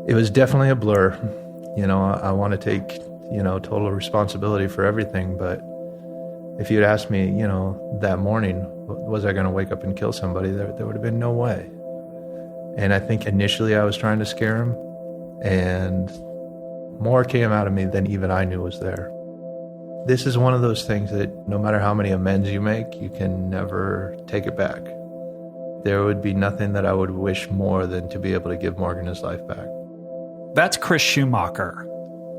It was definitely a blur. I want to take, total responsibility for everything. But if you'd asked me, that morning, was I going to wake up and kill somebody? There would have been no way. And I think initially I was trying to scare him, and more came out of me than even I knew was there. This is one of those things that no matter how many amends you make, you can never take it back. There would be nothing that I would wish more than to be able to give Morgan his life back. That's Chris Schuhmacher,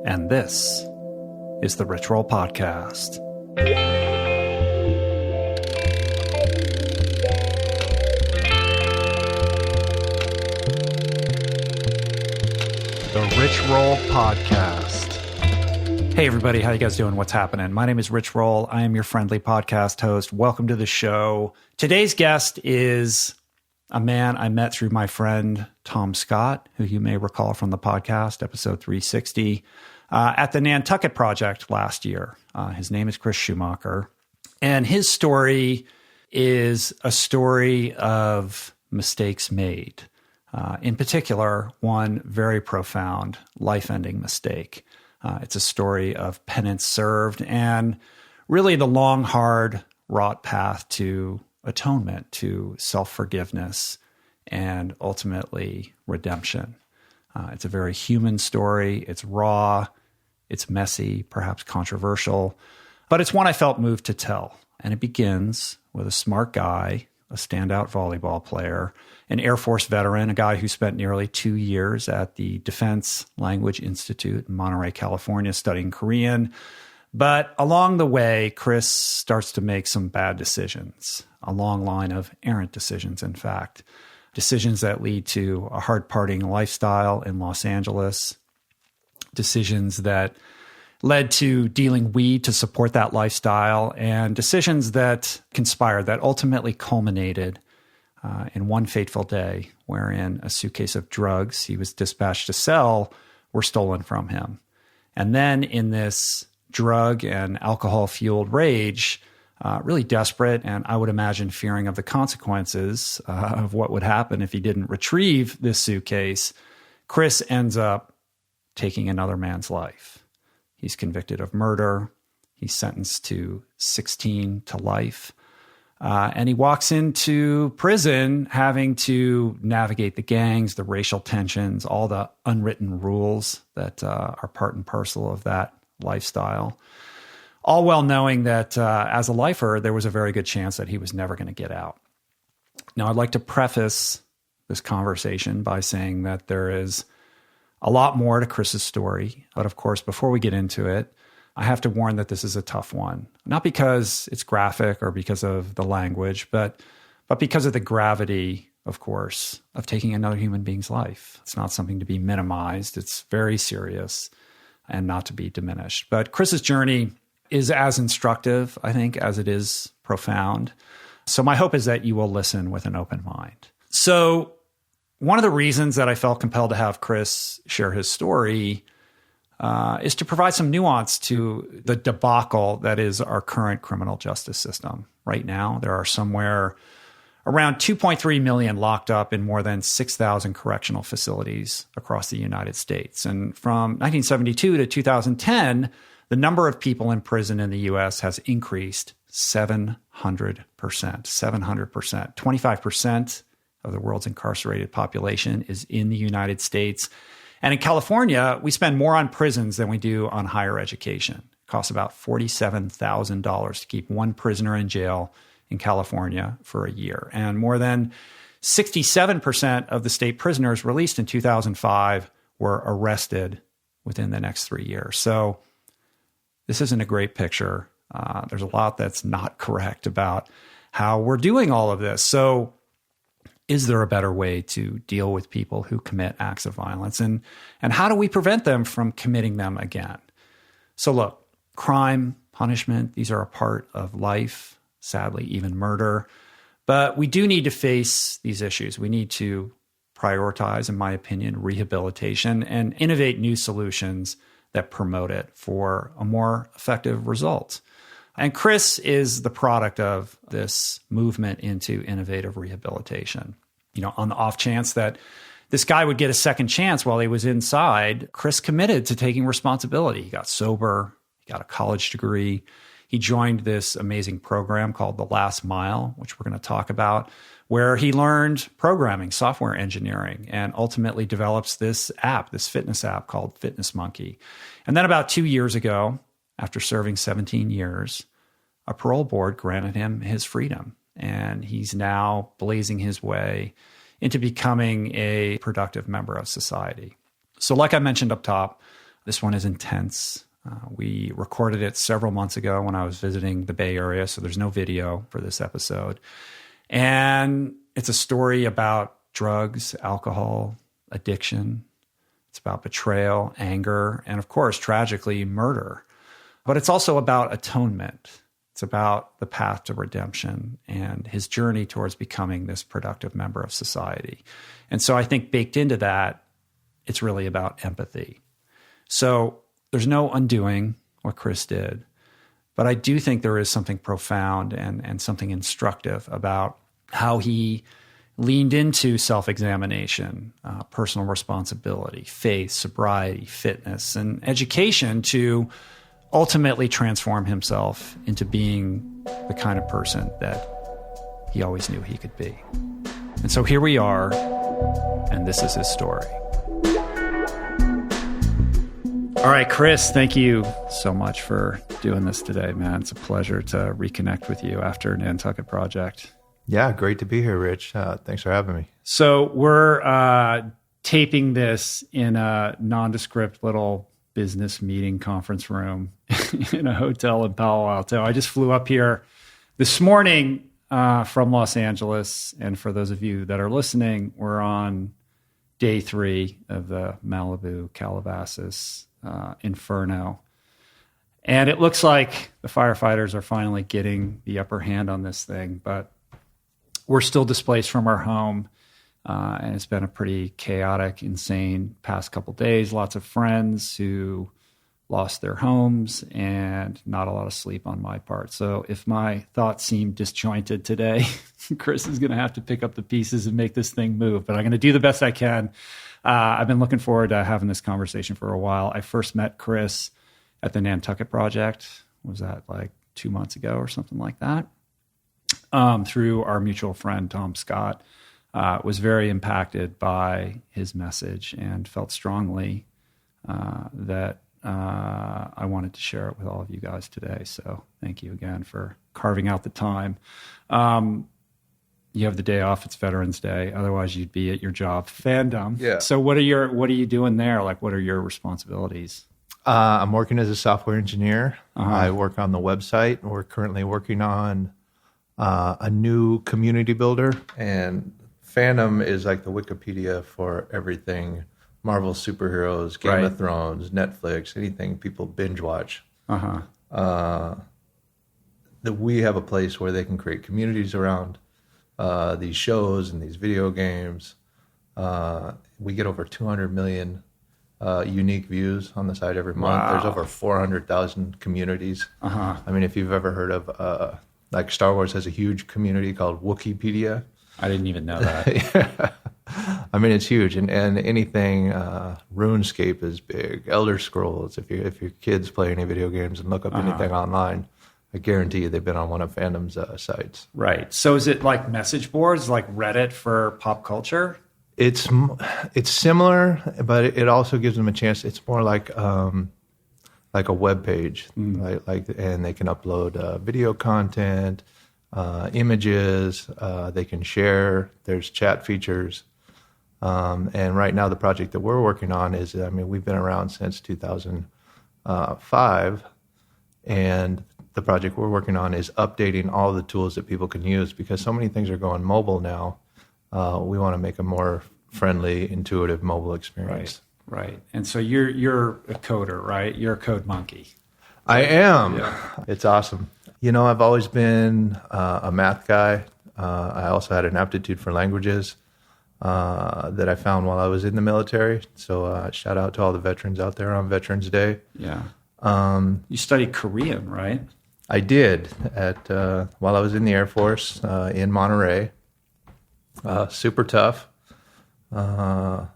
and this is the Rich Roll Podcast. The Rich Roll Podcast. Hey everybody, how you guys doing? What's happening? My name is Rich Roll. I am your friendly podcast host. Welcome to the show. Today's guest is a man I met through my friend Tom Scott, who you may recall from the podcast, episode 360, at the Nantucket Project last year. His name is Chris Schuhmacher, and his story is a story of mistakes made. In particular, one very profound, life-ending mistake. It's a story of penance served and really the long, hard, wrought path to atonement, to self-forgiveness, and ultimately redemption. It's a very human story. It's raw, it's messy, perhaps controversial, but it's one I felt moved to tell. And it begins with a smart guy, a standout volleyball player, an Air Force veteran, a guy who spent nearly 2 years at the Defense Language Institute in Monterey, California, studying Korean. But along the way, Chris starts to make some bad decisions, a long line of errant decisions, in fact. Decisions that lead to a hard partying lifestyle in Los Angeles, decisions that led to dealing weed to support that lifestyle, and decisions that conspired, that ultimately culminated in one fateful day wherein a suitcase of drugs he was dispatched to sell were stolen from him. And then in this drug and alcohol-fueled rage, really desperate, and I would imagine fearing of the consequences of what would happen if he didn't retrieve this suitcase, Chris ends up taking another man's life. He's convicted of murder. He's sentenced to 16 to life. And he walks into prison having to navigate the gangs, the racial tensions, all the unwritten rules that are part and parcel of that lifestyle. All well knowing that as a lifer, there was a very good chance that he was never going to get out. Now, I'd like to preface this conversation by saying that there is a lot more to Chris's story. But of course, before we get into it, I have to warn that this is a tough one. Not because it's graphic or because of the language, but because of the gravity, of course, of taking another human being's life. It's not something to be minimized. It's very serious and not to be diminished. But Chris's journey is as instructive, I think, as it is profound. So my hope is that you will listen with an open mind. So one of the reasons that I felt compelled to have Chris share his story is to provide some nuance to the debacle that is our current criminal justice system. Right now, there are somewhere around 2.3 million locked up in more than 6,000 correctional facilities across the United States. And from 1972 to 2010, the number of people in prison in the U.S. has increased 700%. 700%. 25% of the world's incarcerated population is in the United States. And in California, we spend more on prisons than we do on higher education. It costs about $47,000 to keep one prisoner in jail in California for a year. And more than 67% of the state prisoners released in 2005 were arrested within the next 3 years. So this isn't a great picture. There's a lot that's not correct about how we're doing all of this. So is there a better way to deal with people who commit acts of violence? And how do we prevent them from committing them again? So look, crime, punishment, these are a part of life, sadly, even murder. But we do need to face these issues. We need to prioritize, in my opinion, rehabilitation and innovate new solutions that promote it for a more effective result. And Chris is the product of this movement into innovative rehabilitation. You know, on the off chance that this guy would get a second chance while he was inside, Chris committed to taking responsibility. He got sober, he got a college degree. He joined this amazing program called The Last Mile, which we're going to talk about, where he learned programming, software engineering, and ultimately develops this app, this fitness app called Fitness Monkey. And then about 2 years ago, after serving 17 years, a parole board granted him his freedom. And he's now blazing his way into becoming a productive member of society. So like I mentioned up top, this one is intense. We recorded it several months ago when I was visiting the Bay Area, so there's no video for this episode. And it's a story about drugs, alcohol, addiction. It's about betrayal, anger, and of course, tragically, murder. But it's also about atonement. It's about the path to redemption and his journey towards becoming this productive member of society. And so I think baked into that, it's really about empathy. So there's no undoing what Chris did, but I do think there is something profound and something instructive about how he leaned into self-examination, personal responsibility, faith, sobriety, fitness, and education to ultimately transform himself into being the kind of person that he always knew he could be. And so here we are, and this is his story. All right, Chris, thank you so much for doing this today, man. It's a pleasure to reconnect with you after Nantucket Project. Yeah, great to be here, Rich. Thanks for having me. So we're taping this in a nondescript little business meeting conference room in a hotel in Palo Alto. I just flew up here this morning from Los Angeles. And for those of you that are listening, we're on day 3 of the Malibu Calabasas Inferno. And it looks like the firefighters are finally getting the upper hand on this thing, but we're still displaced from our home. And it's been a pretty chaotic, insane past couple days. Lots of friends who lost their homes and not a lot of sleep on my part. So if my thoughts seem disjointed today, Chris is going to have to pick up the pieces and make this thing move. But I'm going to do the best I can. I've been looking forward to having this conversation for a while. I first met Chris at the Nantucket Project. Was that like 2 months ago or something like that? Through our mutual friend, Tom Scott. Was very impacted by his message and felt strongly that I wanted to share it with all of you guys today. So thank you again for carving out the time. You have the day off. It's Veterans Day. Otherwise, you'd be at your job. Fandom. Yeah. So what are you doing there? Like, what are your responsibilities? I'm working as a software engineer. I work on the website. We're currently working on a new community builder, and Fandom is like the Wikipedia for everything Marvel superheroes, Game of Thrones, Netflix, anything people binge watch. That we have a place where they can create communities around these shows and these video games. We get over 200 million unique views on the site every month. Wow. There's over 400,000 communities. I mean, if you've ever heard of, like Star Wars has a huge community called Wikipedia. I didn't even know that. Yeah. I mean, it's huge, and anything RuneScape is big. Elder Scrolls. If your kids play any video games and look up anything online, I guarantee you they've been on one of Fandom's sites. Right. So is it like message boards, like Reddit for pop culture? It's similar, but it also gives them a chance. It's more like a web page, like, and they can upload video content. Images, they can share, there's chat features. And right now the project that we're working on is, we've been around since 2005, and the project we're working on is updating all the tools that people can use, because so many things are going mobile now. We want to make a more friendly, intuitive mobile experience. Right. And so you're a coder, right? You're a code monkey. I am. Yeah. It's awesome. I've always been a math guy. I also had an aptitude for languages that I found while I was in the military. So shout out to all the veterans out there on Veterans Day. Yeah. You studied Korean, right? I did while I was in the Air Force in Monterey. Super tough. But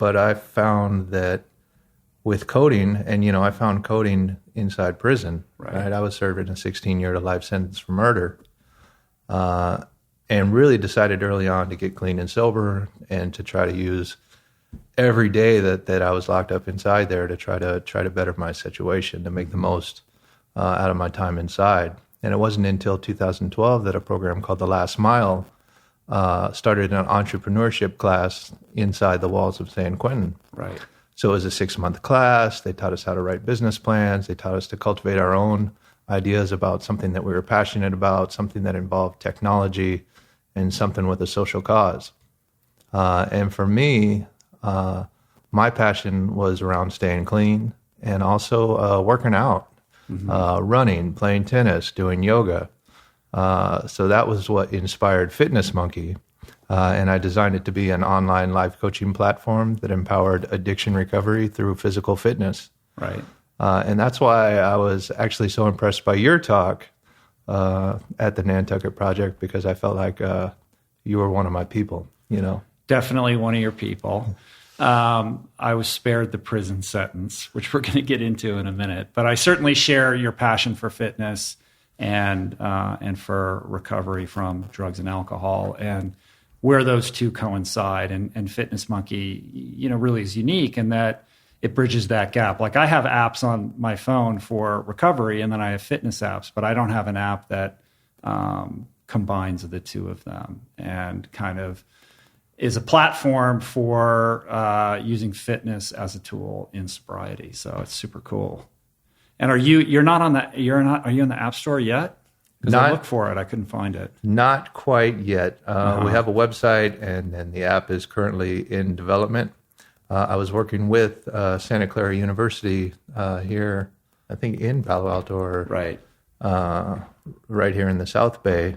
I found that with coding, and I found coding inside prison. Right? I was serving a 16-year to life sentence for murder, and really decided early on to get clean and sober, and to try to use every day that I was locked up inside there to try to better my situation, to make the most out of my time inside. And it wasn't until 2012 that a program called The Last Mile started an entrepreneurship class inside the walls of San Quentin. Right. So it was a 6-month class. They taught us how to write business plans. They taught us to cultivate our own ideas about something that we were passionate about, something that involved technology, and something with a social cause. And for me, my passion was around staying clean and also working out, running, playing tennis, doing yoga. So that was what inspired Fitness Monkey. And I designed it to be an online life coaching platform that empowered addiction recovery through physical fitness. Right. And that's why I was actually so impressed by your talk at the Nantucket Project, because I felt like you were one of my people, Definitely one of your people. I was spared the prison sentence, which we're going to get into in a minute. But I certainly share your passion for fitness and for recovery from drugs and alcohol, and where those two coincide. And Fitness Monkey, really is unique in that it bridges that gap. Like, I have apps on my phone for recovery, and then I have fitness apps, but I don't have an app that combines the two of them and kind of is a platform for using fitness as a tool in sobriety. So it's super cool. And are you in the App Store yet? Because I looked for it, I couldn't find it. Not quite yet. We have a website, and the app is currently in development. I was working with Santa Clara University here, I think in Palo Alto, or right here in the South Bay.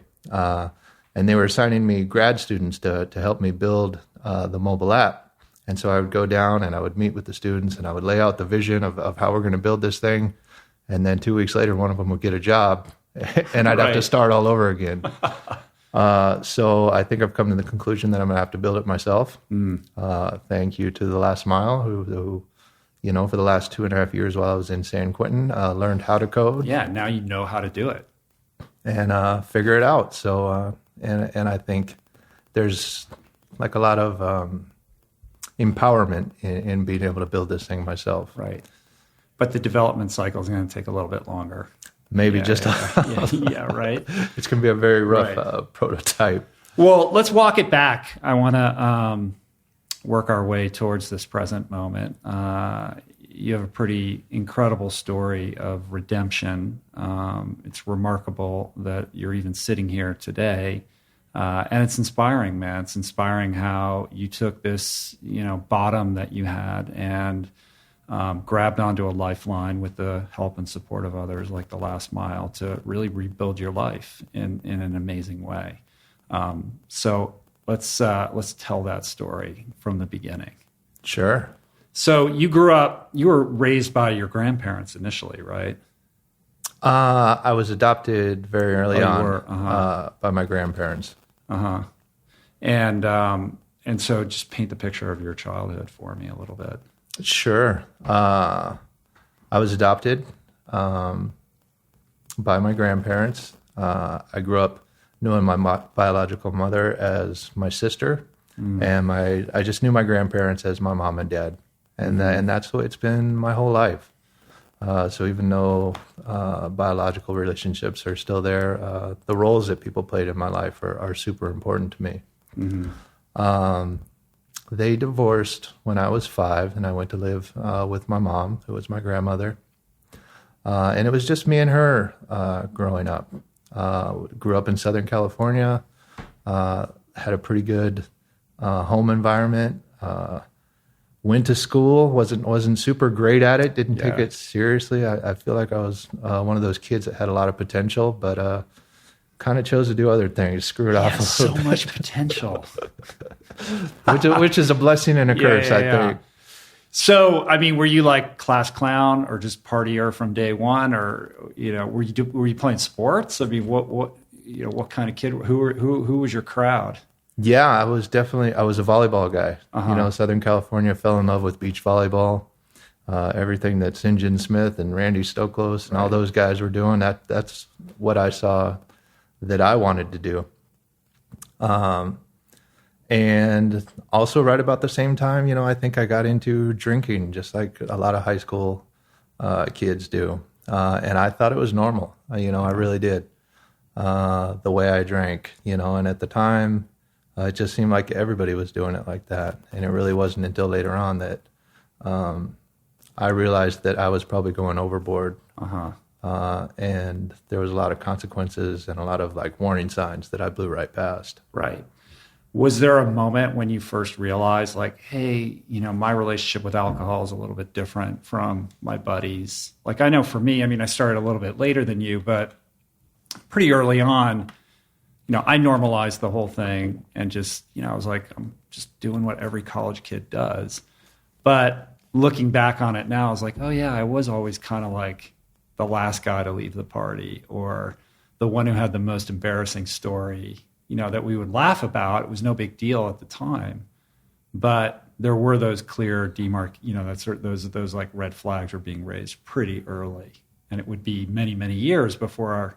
And they were assigning me grad students to help me build the mobile app. And so I would go down and I would meet with the students, and I would lay out the vision of how we're going to build this thing. And then 2 weeks later, one of them would get a job, and I'd have to start all over again. So I think I've come to the conclusion that I'm going to have to build it myself. Thank you to The Last Mile, who for the last 2.5 years while I was in San Quentin, learned how to code. Yeah, now you know how to do it. And figure it out. So, and I think there's like a lot of empowerment in being able to build this thing myself. Right. But the development cycle is going to take a little bit longer. Maybe right. It's going to be a very rough prototype. Well, let's walk it back. I want to work our way towards this present moment. You have a pretty incredible story of redemption. It's remarkable that you're even sitting here today. And it's inspiring, man. It's inspiring how you took this, bottom that you had and grabbed onto a lifeline with the help and support of others like The Last Mile to really rebuild your life in an amazing way. So let's tell that story from the beginning. Sure. So you were raised by your grandparents initially, right? I was adopted very early on by my grandparents. And so just paint the picture of your childhood for me a little bit. Sure. I was adopted by my grandparents. I grew up knowing my biological mother as my sister, and I just knew my grandparents as my mom and dad, and that's the way it's been my whole life. So even though biological relationships are still there, the roles that people played in my life are super important to me. They divorced when I was 5, and I went to live with my mom, who was my grandmother. And it was just me and her growing up. Grew up in Southern California, had a pretty good home environment. Went to school, wasn't super great at it, didn't take it seriously. I feel like I was one of those kids that had a lot of potential, but kind of chose to do other things, screw it off a little bit. So much potential. which is a blessing and a curse, I think. So, I mean, were you like class clown or just partier from day one, or were you playing sports? I mean, what kind of kid? Who was your crowd? Yeah, I was a volleyball guy. Southern California, fell in love with beach volleyball. Everything that St. John Smith and Randy Stoklos and all those guys were doing, that's what I saw that I wanted to do. And also right about the same time, I think I got into drinking just like a lot of high school kids do. And I thought it was normal. I really did. The way I drank, and at the time, it just seemed like everybody was doing it like that. And it really wasn't until later on that I realized that I was probably going overboard. And there was a lot of consequences and a lot of like warning signs that I blew right past. Right. Was there a moment when you first realized like, hey, my relationship with alcohol is a little bit different from my buddies? Like, I know for me, I started a little bit later than you, but pretty early on, I normalized the whole thing and just, I was like, I'm just doing what every college kid does. But looking back on it now, I was like, oh yeah, I was always kind of like the last guy to leave the party, or the one who had the most embarrassing story, that we would laugh about. It was no big deal at the time, but there were those clear those like red flags were being raised pretty early, and it would be many, many years before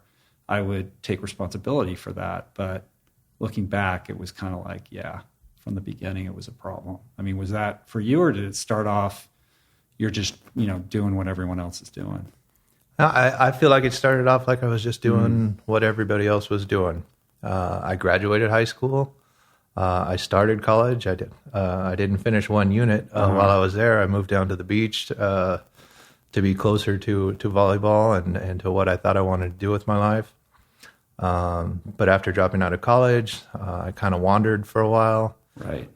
I would take responsibility for that. But looking back, it was kind of like, yeah, from the beginning, it was a problem. Was that for you, or did it start off, you're just, doing what everyone else is doing? I feel like it started off like I was just doing what everybody else was doing. I graduated high school. I started college. I didn't finish one unit while I was there. I moved down to the beach to be closer to volleyball and to what I thought I wanted to do with my life. But after dropping out of college, I kind of wandered for a while. Right.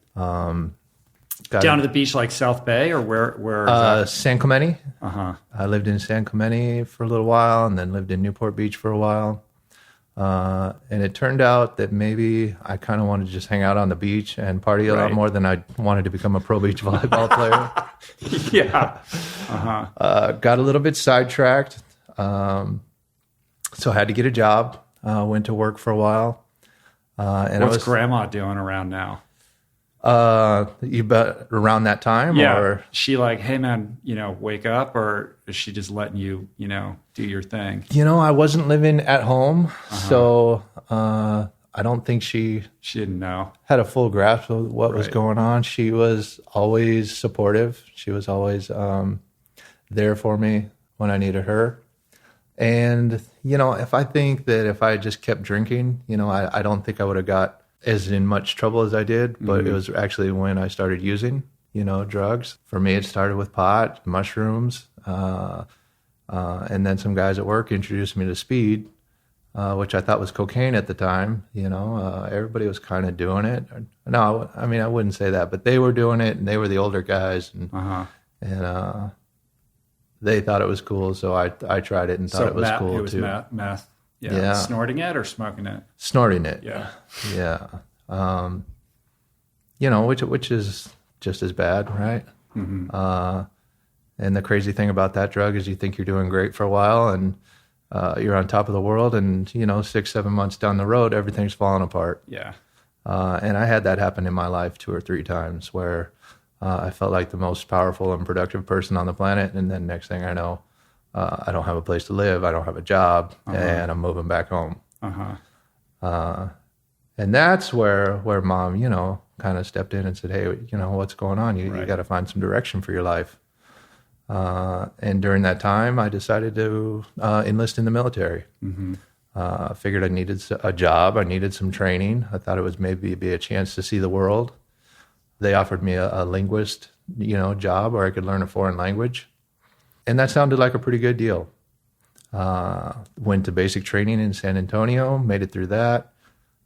Down to the beach, like South Bay, or where? San Quentin. I lived in San Quentin for a little while, and then lived in Newport Beach for a while. And it turned out that maybe I kind of wanted to just hang out on the beach and party a lot more than I wanted to become a pro beach volleyball player. Yeah. Got a little bit sidetracked. So I had to get a job. Went to work for a while. And what's grandma doing around now? You bet around that time? Yeah. Or she like, hey man, wake up, or is she just letting you, do your thing? I wasn't living at home, so I don't think she didn't know, had a full grasp of what was going on. She was always supportive. She was always there for me when I needed her. And, if I just kept drinking, I don't think I would have got as in much trouble as I did, but it was actually when I started using, drugs. For me, it started with pot, mushrooms, and then some guys at work introduced me to speed, which I thought was cocaine at the time. Everybody was kind of doing it. No, I wouldn't say that, but they were doing it, and they were the older guys, and they thought it was cool, so I tried it and thought it was cool it was too. Meth. Yeah. Snorting it or smoking it? Snorting it. Yeah. Yeah. Which is just as bad, right? And the crazy thing about that drug is you think you're doing great for a while, and you're on top of the world, and 6-7 months down the road, everything's falling apart. Yeah. And I had that happen in my life 2 or 3 times where I felt like the most powerful and productive person on the planet, and then next thing I know, I don't have a place to live, I don't have a job, and I'm moving back home. And that's where Mom, kind of stepped in and said, hey, what's going on? You got to find some direction for your life. And during that time, I decided to enlist in the military. I figured I needed a job. I needed some training. I thought it was maybe be a chance to see the world. They offered me a linguist, job where I could learn a foreign language. And that sounded like a pretty good deal. Went to basic training in San Antonio, made it through that.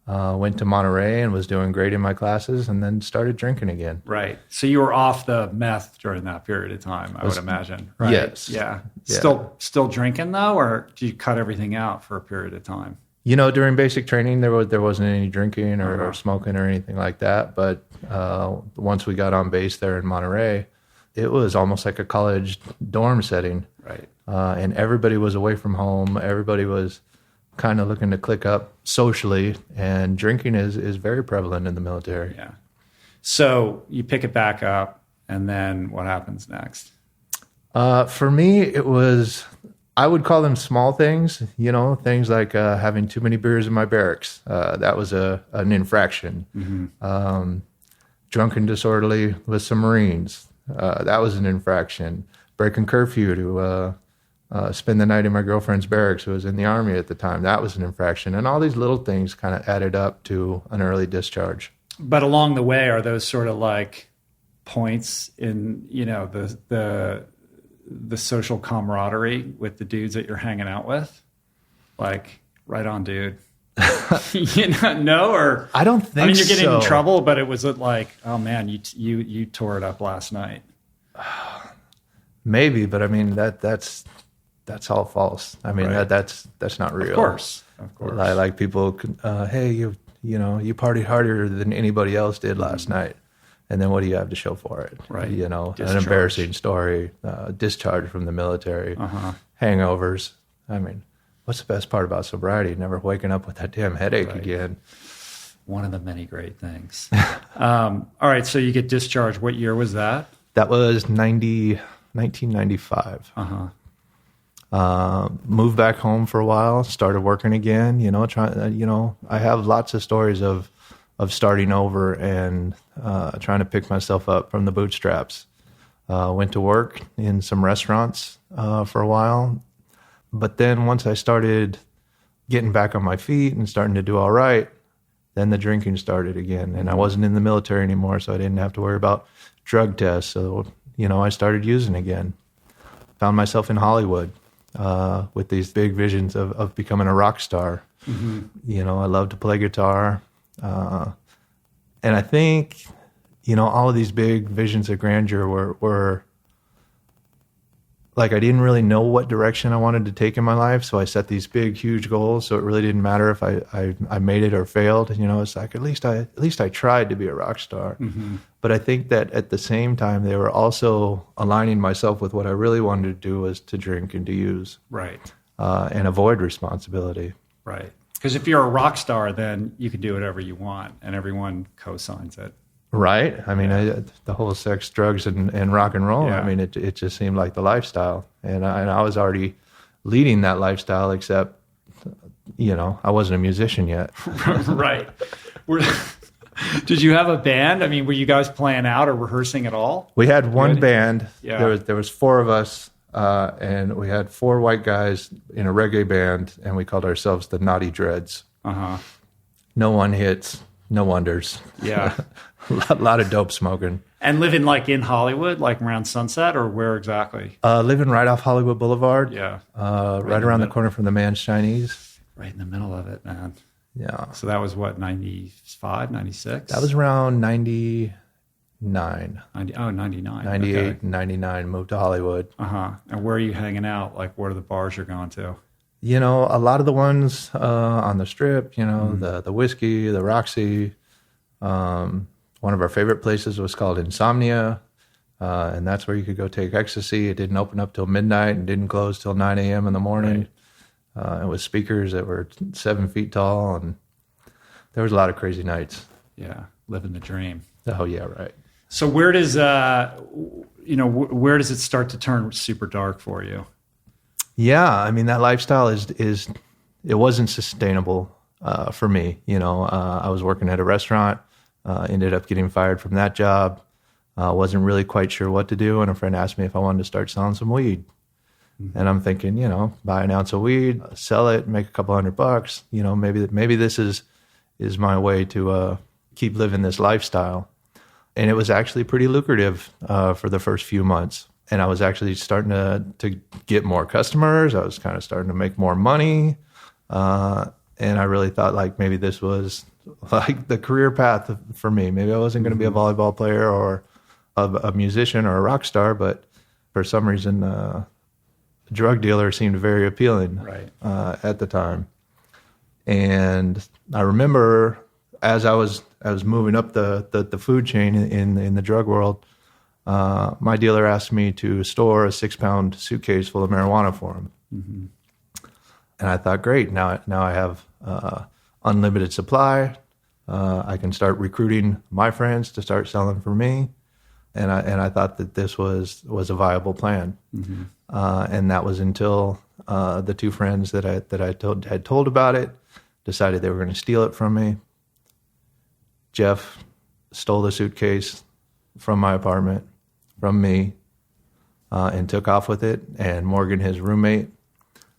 Went to Monterey and was doing great in my classes, and then started drinking again. Right. So you were off the meth during that period of time, I would imagine. Right? Yes. Yeah. Still drinking though, or did you cut everything out for a period of time? During basic training, there wasn't any drinking or smoking or anything like that. But once we got on base there in Monterey, it was almost like a college dorm setting. Right. And everybody was away from home. Everybody was kind of looking to click up socially, and drinking is very prevalent in the military. Yeah. So you pick it back up, and then what happens next? For me, it was, I would call them small things, things like having too many beers in my barracks. That was an infraction. Mm-hmm. Drunk and disorderly with some Marines. That was an infraction. Breaking curfew to spend the night in my girlfriend's barracks, who was in the Army at the time. That was an infraction. And all these little things kind of added up to an early discharge. But along the way, are those sort of like points in, the social camaraderie with the dudes that you're hanging out with? Like, right on, dude. No, or I don't think. I mean, you're getting in trouble, but it was like, oh man, you tore it up last night. Maybe, but I mean that's all false. I mean right. that's not real. Of course. Like people, hey, you partied harder than anybody else did last night. And then what do you have to show for it? Right. Discharge. An embarrassing story, discharge from the military, hangovers. I mean, what's the best part about sobriety? Never waking up with that damn headache again. One of the many great things. All right, so you get discharged. What year was that? That was 1995. Moved back home for a while, started working again, I have lots of stories of starting over and trying to pick myself up from the bootstraps. Went to work in some restaurants for a while. But then once I started getting back on my feet and starting to do all right, then the drinking started again. And I wasn't in the military anymore, so I didn't have to worry about drug tests. So, I started using again. Found myself in Hollywood with these big visions of becoming a rock star. Mm-hmm. I love to play guitar. And I think, all of these big visions of grandeur were like, I didn't really know what direction I wanted to take in my life. So I set these big, huge goals. So it really didn't matter if I made it or failed. It's like, at least I tried to be a rock star. Mm-hmm. But I think that at the same time, they were also aligning myself with what I really wanted to do, was to drink and to use. Right. And avoid responsibility. Right. Because if you're a rock star, then you can do whatever you want, and everyone co-signs it. Right. I mean, the whole sex, drugs, and rock and roll. Yeah. I mean, it just seemed like the lifestyle, and I was already leading that lifestyle. Except, I wasn't a musician yet. Right. Did you have a band? I mean, were you guys playing out or rehearsing at all? We had one band. Yeah. There was four of us. And we had four white guys in a reggae band, and we called ourselves the Naughty Dreads. No one hits, no wonders. Yeah. A lot of dope smoking. And living like in Hollywood, like around Sunset, or where exactly? Living right off Hollywood Boulevard. Yeah. Right around the corner from the Man's Chinese. Right in the middle of it, man. Yeah. So that was what, 95, 96? That was around 99. 99. 98 okay. and 99, moved to Hollywood. And where are you hanging out? Like, what are the bars you're going to? A lot of the ones on the Strip, the Whiskey, the Roxy. One of our favorite places was called Insomnia, and that's where you could go take ecstasy. It didn't open up till midnight and didn't close till 9 a.m. in the morning. Right. It was speakers that were 7 feet tall, and there was a lot of crazy nights. Yeah, living the dream. Oh, yeah, right. So where does where does it start to turn super dark for you? Yeah, I mean, that lifestyle it wasn't sustainable for me. I was working at a restaurant, ended up getting fired from that job. Wasn't really quite sure what to do, and a friend asked me if I wanted to start selling some weed. Mm-hmm. And I'm thinking, buy an ounce of weed, sell it, make a couple $100. Maybe this is my way to keep living this lifestyle. And it was actually pretty lucrative for the first few months. And I was actually starting to get more customers. I was kind of starting to make more money. And I really thought like maybe this was like the career path for me. Maybe I wasn't going to be a volleyball player or a musician or a rock star, but for some reason, a drug dealer seemed very appealing at the time. And I remember as I was moving up the food chain in the drug world, my dealer asked me to store a 6-pound suitcase full of marijuana for him. Mm-hmm. And I thought, great, now I have unlimited supply. I can start recruiting my friends to start selling for me. And I thought that this was a viable plan. Mm-hmm. And that was until the two friends that I had told about it decided they were going to steal it from me. Jeff stole the suitcase from my apartment, from me, and took off with it. And Morgan, his roommate,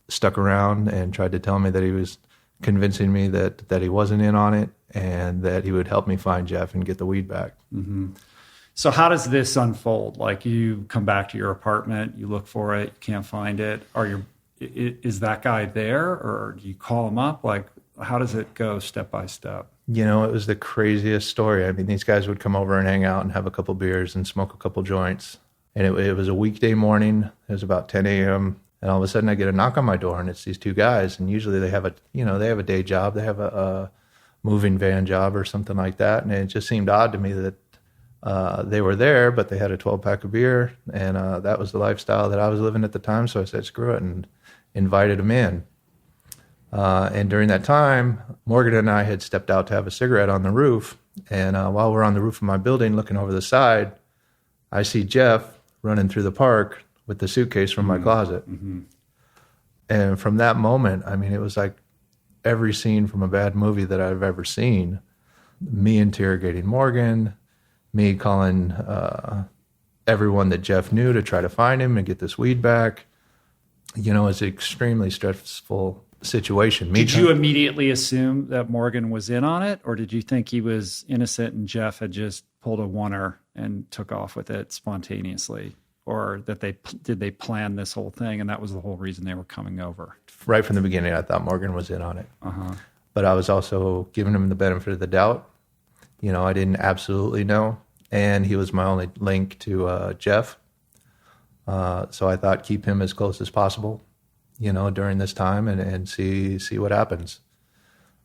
stuck around and tried to tell me that he was convincing me that he wasn't in on it and that he would help me find Jeff and get the weed back. Mm-hmm. So how does this unfold? Like, you come back to your apartment, you look for it, you can't find it. Is that guy there, or do you call him up? Like, how does it go step by step? You know, it was the craziest story. I mean, these guys would come over and hang out and have a couple beers and smoke a couple joints. And it was a weekday morning. It was about 10 a.m. And all of a sudden I get a knock on my door, and it's these two guys. And usually they have a day job. They have a moving van job or something like that. And it just seemed odd to me that they were there, but they had a 12-pack of beer. And that was the lifestyle that I was living at the time. So I said, screw it, and invited them in. And during that time, Morgan and I had stepped out to have a cigarette on the roof. And while we're on the roof of my building looking over the side, I see Jeff running through the park with the suitcase from my closet. Mm-hmm. And from that moment, I mean, it was like every scene from a bad movie that I've ever seen. Me interrogating Morgan, me calling everyone that Jeff knew to try to find him and get this weed back. You know, it's an extremely stressful situation. Did you immediately assume that Morgan was in on it, or did you think he was innocent and Jeff had just pulled a oneer and took off with it spontaneously? Or that did they plan this whole thing and that was the whole reason they were coming over? Right from the beginning, I thought Morgan was in on it. Uh-huh. But I was also giving him the benefit of the doubt. You know, I didn't absolutely know. And he was my only link to Jeff. So I thought keep him as close as possible, you know, during this time and see what happens.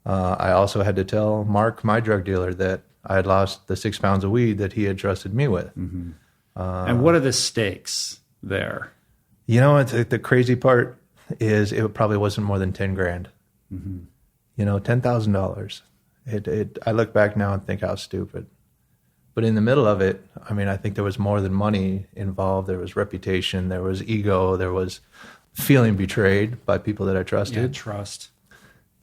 I also had to tell Mark, my drug dealer, that I had lost the 6 pounds of weed that he had trusted me with. Mm-hmm. And what are the stakes there? You know, the crazy part is it probably wasn't more than 10 grand. Mm-hmm. You know, $10,000. I look back now and think how stupid. But in the middle of it, I mean, I think there was more than money involved. There was reputation, there was ego, there was feeling betrayed by people that I trusted. Yeah, trust.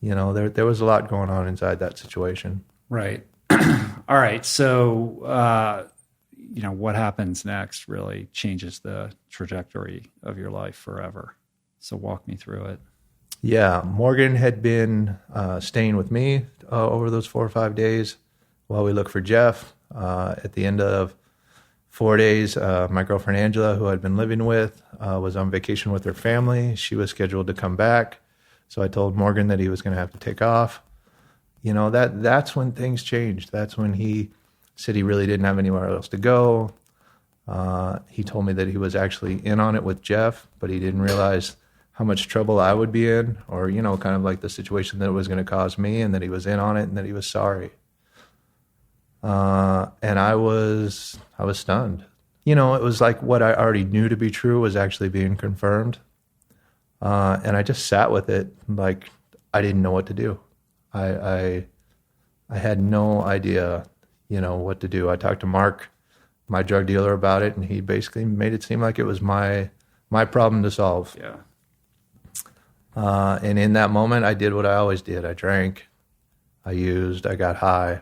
You know, there was a lot going on inside that situation. Right. All right. So, you know, what happens next really changes the trajectory of your life forever. So walk me through it. Yeah. Morgan had been staying with me over those 4 or 5 days while we looked for Jeff. At the end of 4 days, my girlfriend Angela, who I'd been living with, was on vacation with her family. She was scheduled to come back. So I told Morgan that he was going to have to take off. You know, that's when things changed. That's when he said he really didn't have anywhere else to go. He told me that he was actually in on it with Jeff, but he didn't realize how much trouble I would be in, or, you know, kind of like the situation that it was going to cause me, and that he was in on it and that he was sorry. And I was stunned. You know, it was like what I already knew to be true was actually being confirmed. And I just sat with it like I didn't know what to do. I had no idea, you know, what to do. I talked to Mark, my drug dealer, about it, and he basically made it seem like it was my problem to solve. Yeah. And in that moment, I did what I always did. I drank, I used, I got high.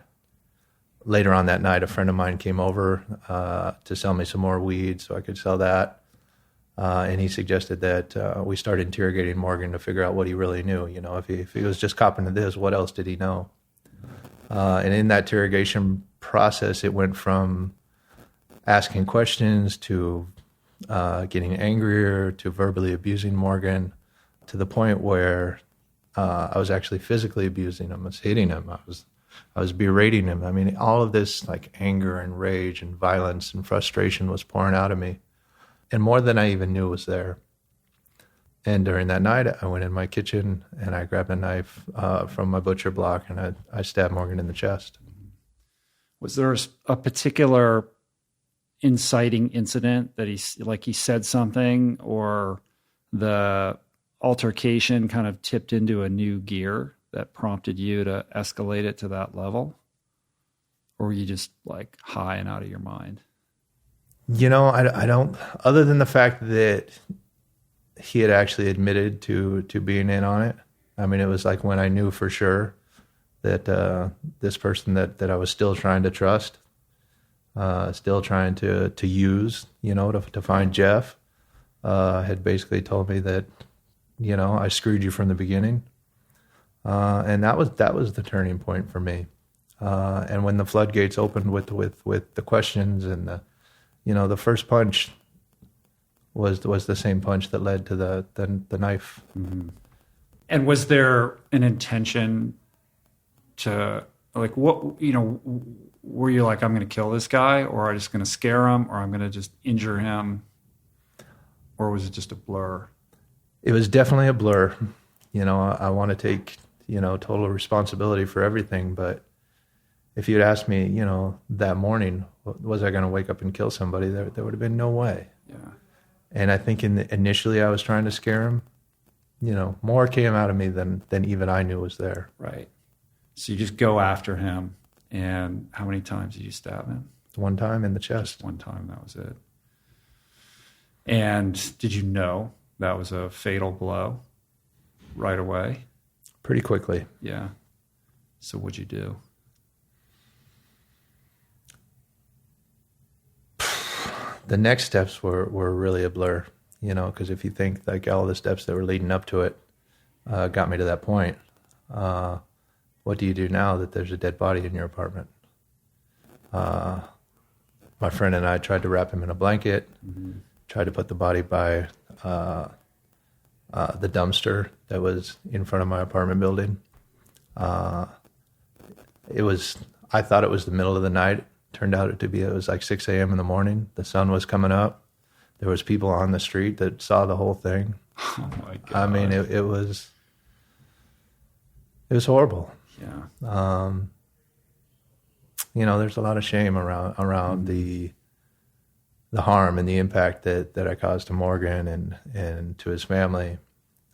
Later on that night, a friend of mine came over to sell me some more weed so I could sell that. And he suggested that we start interrogating Morgan to figure out what he really knew. You know, if he was just copping to this, what else did he know? And in that interrogation process, it went from asking questions to getting angrier to verbally abusing Morgan, to the point where I was actually physically abusing him. I was hitting him. I was berating him. I mean, all of this like anger and rage and violence and frustration was pouring out of me, and more than I even knew was there. And during that night, I went in my kitchen and I grabbed a knife from my butcher block, and I stabbed Morgan in the chest. Was there a particular inciting incident that he said something, or the altercation kind of tipped into a new gear that prompted you to escalate it to that level? Or were you just like high and out of your mind? I don't, other than the fact that he had actually admitted to being in on it. I mean, it was like when I knew for sure that this person that I was still trying to trust, still trying to use, to find Jeff, had basically told me that, I screwed you from the beginning. And that was the turning point for me. And when the floodgates opened with the questions and the first punch was the same punch that led to the knife. Mm-hmm. And was there an intention to, like, what, were you like, I'm going to kill this guy, or I'm just going to scare him, or I'm going to just injure him? Or was it just a blur? It was definitely a blur. I want to take, total responsibility for everything. But if you'd asked me, that morning, was I going to wake up and kill somebody? There would have been no way. Yeah. And I think initially I was trying to scare him. More came out of me than even I knew was there. Right. So you just go after him. And how many times did you stab him? One time in the chest. Just one time, that was it. And did you know that was a fatal blow right away? Pretty quickly. Yeah. So what'd you do? The next steps were really a blur, because if you think like all the steps that were leading up to it got me to that point, what do you do now that there's a dead body in your apartment? My friend and I tried to wrap him in a blanket, mm-hmm. tried to put the body by the dumpster that was in front of my apartment building. I thought it was the middle of the night. Turned out it was like 6 a.m. in the morning. The sun was coming up. There was people on the street that saw the whole thing. Oh my God. I mean, it was horrible. Yeah. There's a lot of shame around mm-hmm. the harm and the impact that I caused to Morgan and to his family,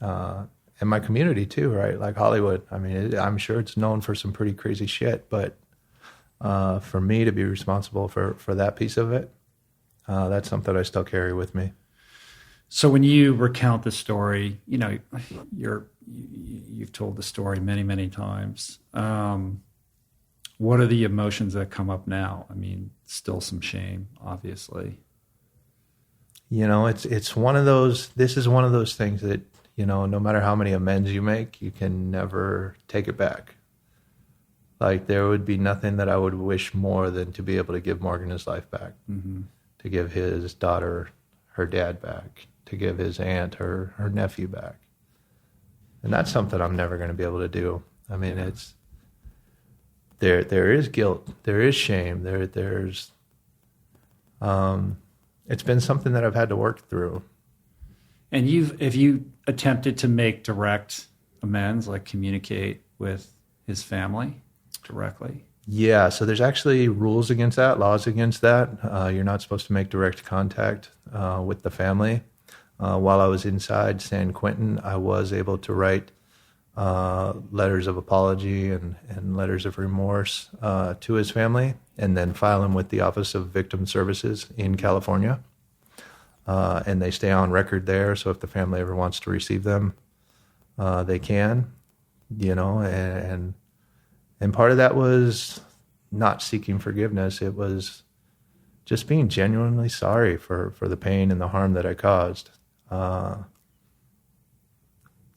and my community too, right? Like Hollywood. I mean, I'm sure it's known for some pretty crazy shit, but for me to be responsible for that piece of it, that's something I still carry with me. So when you recount the story, you've told the story many, many times. What are the emotions that come up now? I mean, still some shame, obviously. It's one of those. This is one of those things that no matter how many amends you make, you can never take it back. Like, there would be nothing that I would wish more than to be able to give Morgan his life back, mm-hmm. to give his daughter her dad back, to give his aunt her nephew back. And that's something I'm never going to be able to do. I mean, it's there is guilt, there is shame, there's it's been something that I've had to work through. And have you attempted to make direct amends, like communicate with his family directly? Yeah, so there's actually rules against that, laws against that. You're not supposed to make direct contact with the family. While I was inside San Quentin, I was able to write letters of apology and letters of remorse to his family, and then file them with the Office of Victim Services in California. And they stay on record there, so if the family ever wants to receive them, they can, and part of that was not seeking forgiveness. It was just being genuinely sorry for the pain and the harm that I caused.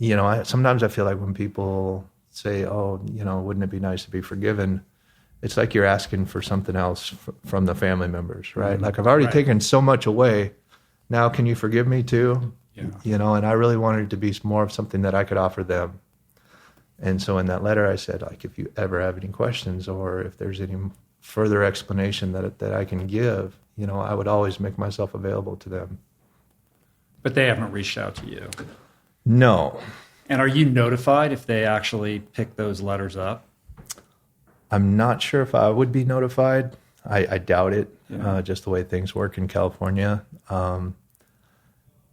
Sometimes I feel like when people say, oh, wouldn't it be nice to be forgiven? It's like you're asking for something else from the family members, right? Mm-hmm. Like, I've already taken so much away. Now, can you forgive me too? Yeah. And I really wanted it to be more of something that I could offer them. And so in that letter, I said, like, if you ever have any questions or if there's any further explanation that I can give, I would always make myself available to them. But they haven't reached out to you? No. And are you notified if they actually pick those letters up? I'm not sure if I would be notified. I doubt it, Yeah. Just the way things work in California.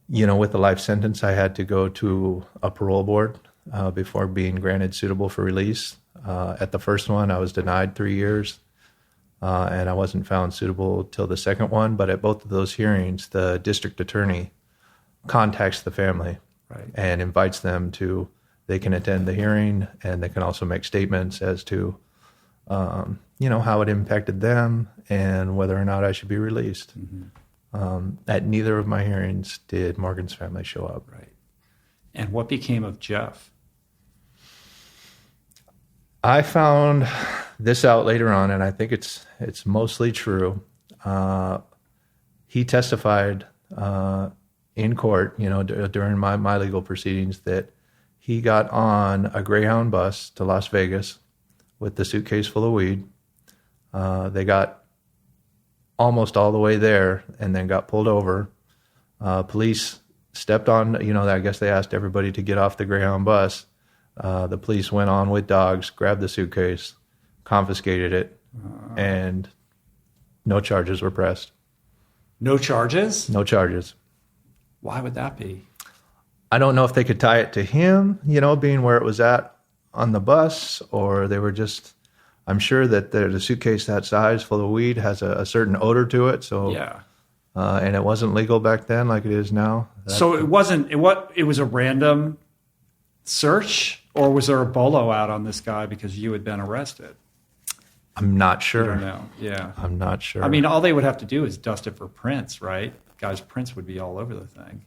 with the life sentence, I had to go to a parole board before being granted suitable for release. At the first one, I was denied 3 years, and I wasn't found suitable till the second one. But at both of those hearings, the district attorney contacts the family and invites them to, they can attend the hearing, and they can also make statements as to, how it impacted them and whether or not I should be released. At neither of my hearings did Morgan's family show up. Right. And what became of Jeff? I found this out later on, and I think it's mostly true. He testified in court, during my legal proceedings, that he got on a Greyhound bus to Las Vegas with the suitcase full of weed. They got almost all the way there and then got pulled over. Police stepped on, I guess they asked everybody to get off the Greyhound bus. The police went on with dogs, grabbed the suitcase, confiscated it, and no charges were pressed. No charges? No charges. Why would that be? I don't know if they could tie it to him, being where it was at on the bus, or they were just, I'm sure that the suitcase that size full of weed has a certain odor to it. So, yeah. And it wasn't legal back then like it is now. So it wasn't, it was a random search, or was there a bolo out on this guy because you had been arrested? I'm not sure. I don't know. Yeah. I'm not sure. I mean, all they would have to do is dust it for prints, right? Guy's prints would be all over the thing.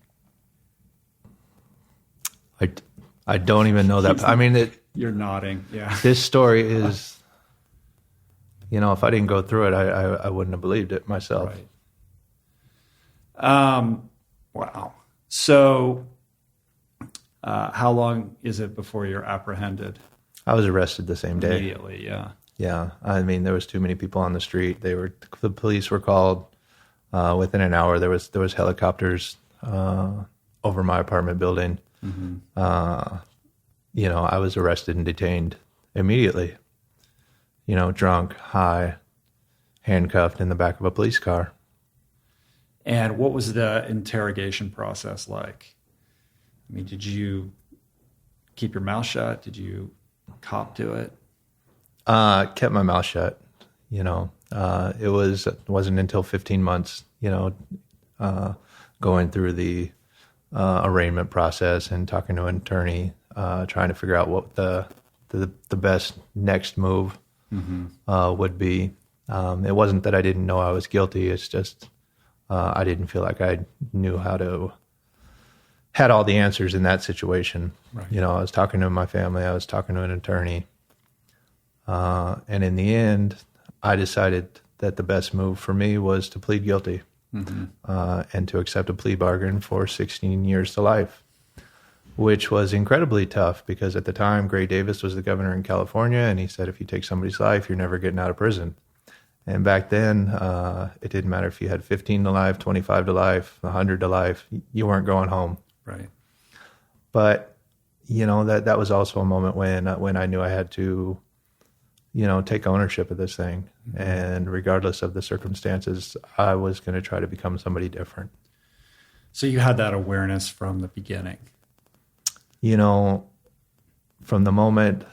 I don't even know that. I mean, you're nodding. Yeah. This story is, if I didn't go through it, I wouldn't have believed it myself. Right. Wow. So, how long is it before you're apprehended? I was arrested the same day. Immediately, yeah. Yeah. I mean, there was too many people on the street. The police were called within an hour. There was helicopters over my apartment building. Mm-hmm. I was arrested and detained immediately. Drunk, high, handcuffed in the back of a police car. And what was the interrogation process like? I mean, did you keep your mouth shut? Did you cop to it? Kept my mouth shut. It wasn't until 15 months, going through the arraignment process and talking to an attorney, trying to figure out what the best next move would be. It wasn't that I didn't know I was guilty. It's just I didn't feel like I knew had all the answers in that situation. Right. I was talking to my family. I was talking to an attorney. And in the end, I decided that the best move for me was to plead guilty and to accept a plea bargain for 16 years to life, which was incredibly tough because at the time, Gray Davis was the governor in California, and he said, if you take somebody's life, you're never getting out of prison. And back then, it didn't matter if you had 15 to life, 25 to life, 100 to life, you weren't going home. Right. But, that was also a moment when I knew I had to, take ownership of this thing. Mm-hmm. And regardless of the circumstances, I was going to try to become somebody different. So you had that awareness from the beginning? From the moment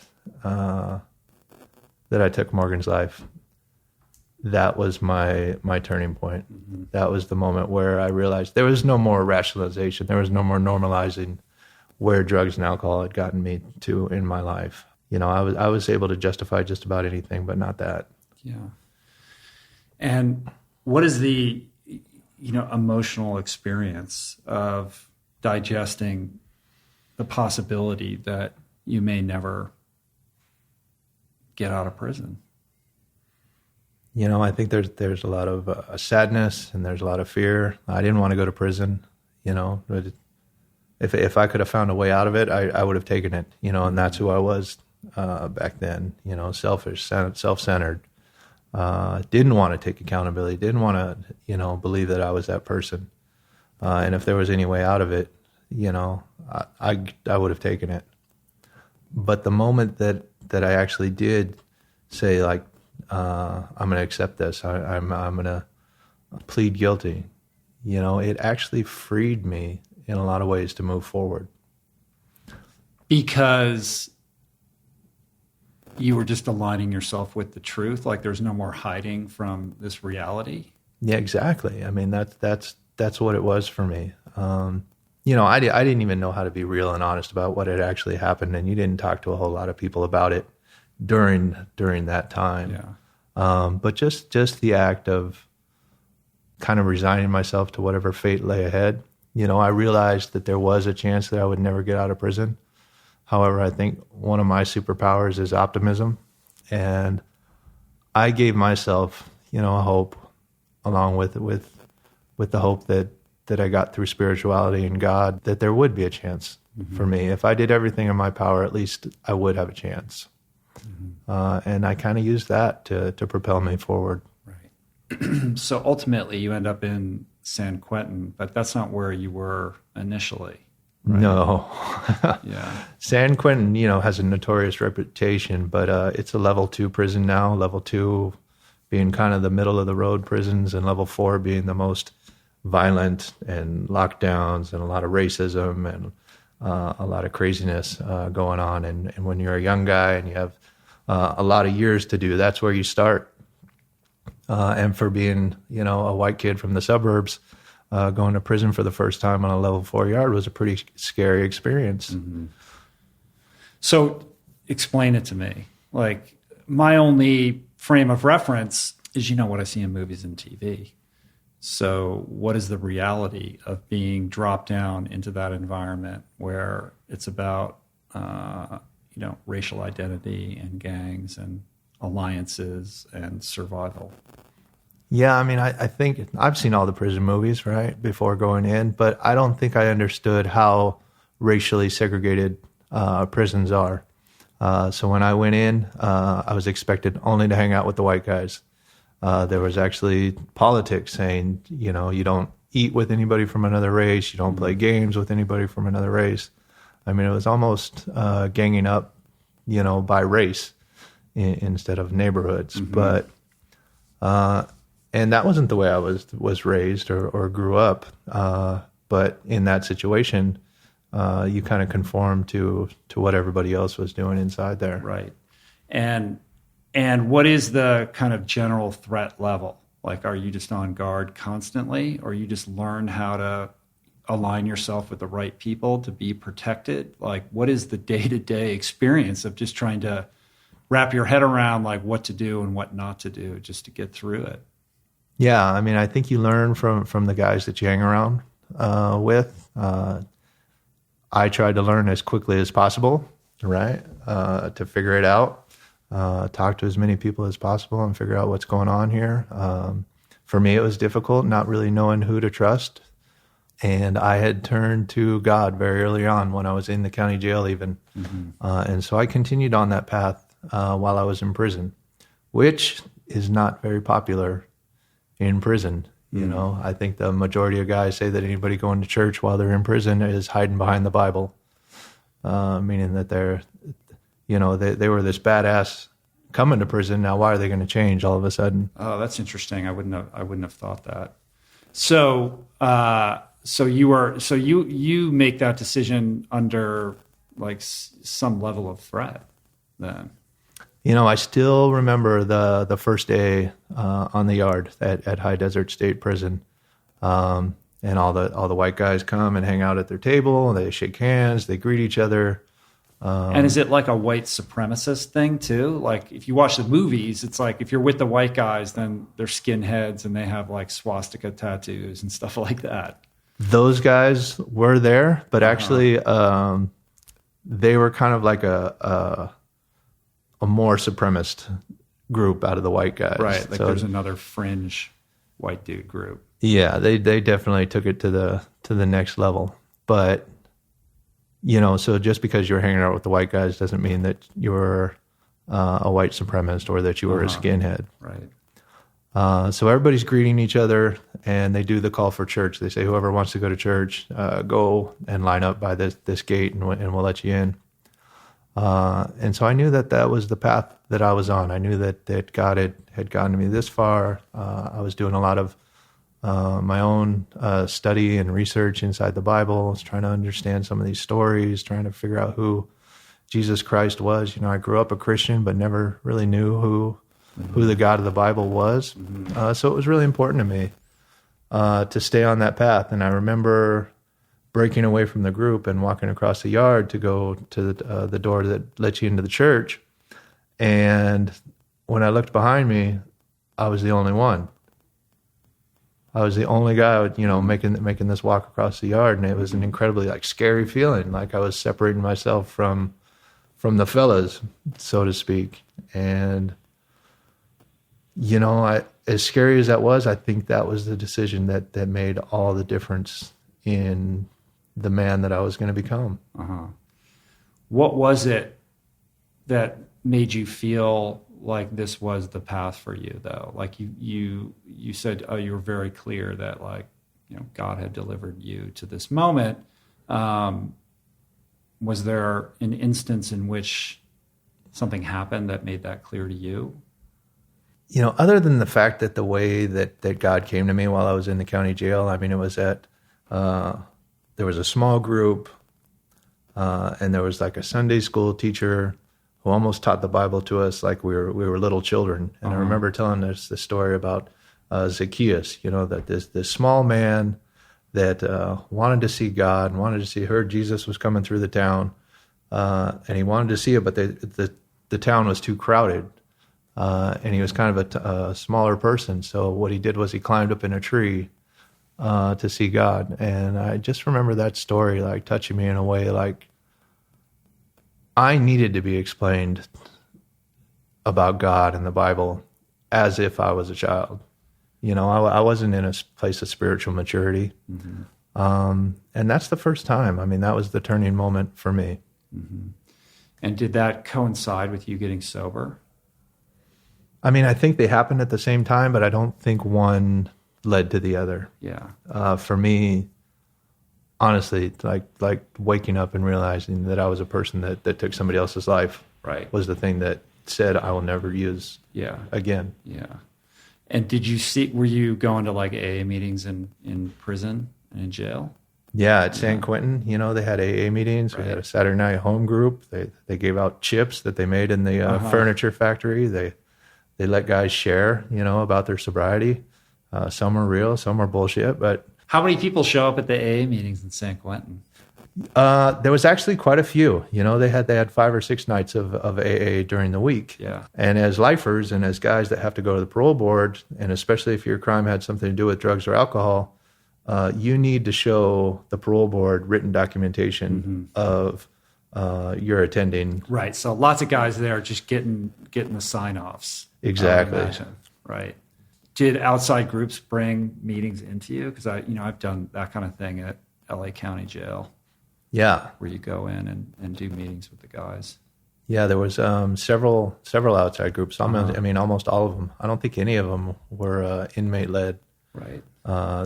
that I took Morgan's life, that was my turning point. Mm-hmm. That was the moment where I realized there was no more rationalization. There was no more normalizing where drugs and alcohol had gotten me to in my life. I was able to justify just about anything, but not that. Yeah. And what is the, emotional experience of digesting the possibility that you may never get out of prison? I think there's a lot of sadness and there's a lot of fear. I didn't want to go to prison, If I could have found a way out of it, I would have taken it, and that's who I was back then, selfish, self-centered, didn't want to take accountability, didn't want to, believe that I was that person. And if there was any way out of it, I would have taken it. But the moment that I actually did say, like, I'm going to accept this, I'm going to plead guilty, it actually freed me in a lot of ways to move forward. Because you were just aligning yourself with the truth, like there's no more hiding from this reality. Yeah, exactly. I mean, that's what it was for me. I didn't even know how to be real and honest about what had actually happened, and you didn't talk to a whole lot of people about it during that time. Yeah. But just the act of kind of resigning myself to whatever fate lay ahead. I realized that there was a chance that I would never get out of prison. However, I think one of my superpowers is optimism, and I gave myself, a hope, along with the hope that I got through spirituality and God, that there would be a chance for me. If I did everything in my power, at least I would have a chance. And I kind of used that to propel me forward. Right. So ultimately, you end up in San Quentin, but that's not where you were initially. Right? No. Yeah. San Quentin, has a notorious reputation, but it's a level 2 prison now. Level 2 being kind of the middle of the road prisons, and level 4 being the most violent, and lockdowns and a lot of racism and a lot of craziness going on. And when you're a young guy and you have a lot of years to do, that's where you start. And for being, a white kid from the suburbs, going to prison for the first time on a level 4 yard was a pretty scary experience. Mm-hmm. So explain it to me. Like, my only frame of reference is, what I see in movies and TV. So what is the reality of being dropped down into that environment where it's about, racial identity and gangs and alliances and survival? Yeah, I mean, I think I've seen all the prison movies, right, before going in, but I don't think I understood how racially segregated prisons are. So when I went in, I was expected only to hang out with the white guys. There was actually politics saying, you don't eat with anybody from another race, you don't play games with anybody from another race. I mean, it was almost ganging up, by race instead of neighborhoods. But and that wasn't the way I was raised or grew up. But in that situation, you kind of conform to what everybody else was doing inside there. Right. And what is the kind of general threat level? Like, are you just on guard constantly, or you just learn how to align yourself with the right people to be protected? Like, what is the day-to-day experience of just trying to wrap your head around, like, what to do and what not to do just to get through it? Yeah, I mean, I think you learn from the guys that you hang around with. I tried to learn as quickly as possible, right, to figure it out. Talk to as many people as possible and figure out what's going on here. For me, it was difficult not really knowing who to trust. And I had turned to God very early on when I was in the county jail even. And so I continued on that path while I was in prison, which is not very popular in prison. I think the majority of guys say that anybody going to church while they're in prison is hiding behind the Bible, meaning that they were this badass coming to prison. Now, why are they going to change all of a sudden? Oh, that's interesting. I wouldn't have thought that. So you make that decision under like some level of threat then. I still remember the first day on the yard at High Desert State Prison, and all the white guys come and hang out at their table. They shake hands. They greet each other. And is it like a white supremacist thing too? Like, if you watch the movies, it's like if you're with the white guys, then they're skinheads and they have like swastika tattoos and stuff like that. Those guys were there, but actually they were kind of like a more supremacist group out of the white guys. Right, like, so there's another fringe white dude group. Yeah, they definitely took it to the next level. But so just because you're hanging out with the white guys doesn't mean that you're a white supremacist or that you were a skinhead. Right. So everybody's greeting each other, and they do the call for church. They say, whoever wants to go to church, go and line up by this gate, and we'll let you in. And so I knew that was the path that I was on. I knew that God had gotten me this far. I was doing a lot of my own study and research inside the Bible. I was trying to understand some of these stories, trying to figure out who Jesus Christ was. I grew up a Christian, but never really knew who the God of the Bible was. So it was really important to me to stay on that path. And I remember breaking away from the group and walking across the yard to go to the door that lets you into the church. And when I looked behind me, I was the only one. I was the only guy, making this walk across the yard, and it was an incredibly scary feeling, like I was separating myself from the fellas, so to speak. And as scary as that was, I think that was the decision that made all the difference in the man that I was going to become. What was it that made you feel like this was the path for you, though? Like you said, you were very clear that God had delivered you to this moment. Was there an instance in which something happened that made that clear to you? Other than the fact that the way that God came to me while I was in the county jail, it was there was a small group, and there was a Sunday school teacher who almost taught the Bible to us like we were little children. And I remember telling us the story about Zacchaeus, that this small man that wanted to see God and heard Jesus was coming through the town, and he wanted to see it, but the town was too crowded, and he was kind of a smaller person. So what he did was he climbed up in a tree to see God. And I just remember that story touching me in a way I needed to be explained about God and the Bible as if I was a child. I wasn't in a place of spiritual maturity. And that's the first time. That was the turning moment for me. And did that coincide with you getting sober? I think they happened at the same time, but I don't think one led to the other. Yeah. For me, honestly, like waking up and realizing that I was a person that took somebody else's life, right, was the thing that said I will never use again. Yeah. And were you going to AA meetings in prison and in jail? Yeah, at San Quentin, they had AA meetings. Right. We had a Saturday night home group. They gave out chips that they made in the furniture factory. They let guys share, about their sobriety. Some are real, some are bullshit. But how many people show up at the AA meetings in San Quentin? There was actually quite a few. They had 5 or 6 nights of AA during the week. Yeah. And as lifers and as guys that have to go to the parole board, and especially if your crime had something to do with drugs or alcohol, you need to show the parole board written documentation of your attending. Right. So lots of guys there just getting the sign-offs. Exactly. Right. Did outside groups bring meetings into you? Because I've done that kind of thing at LA County Jail. Yeah. Where you go in and do meetings with the guys. Yeah, there was several outside groups. Almost all of them. I don't think any of them were inmate led. Right.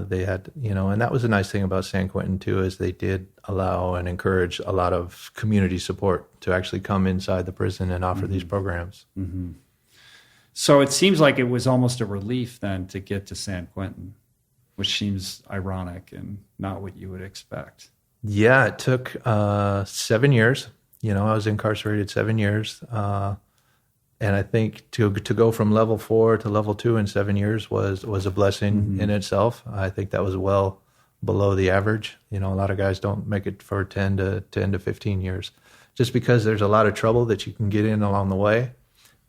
They had, and that was a nice thing about San Quentin too, is they did allow and encourage a lot of community support to actually come inside the prison and offer these programs. Mm-hmm. So it seems like it was almost a relief then to get to San Quentin, which seems ironic and not what you would expect. Yeah, it took 7 years. I was incarcerated 7 years. And I think to go from level 4 to level 2 in 7 years was a blessing in itself. I think that was well below the average. A lot of guys don't make it for 10 to 15 years, just because there's a lot of trouble that you can get in along the way,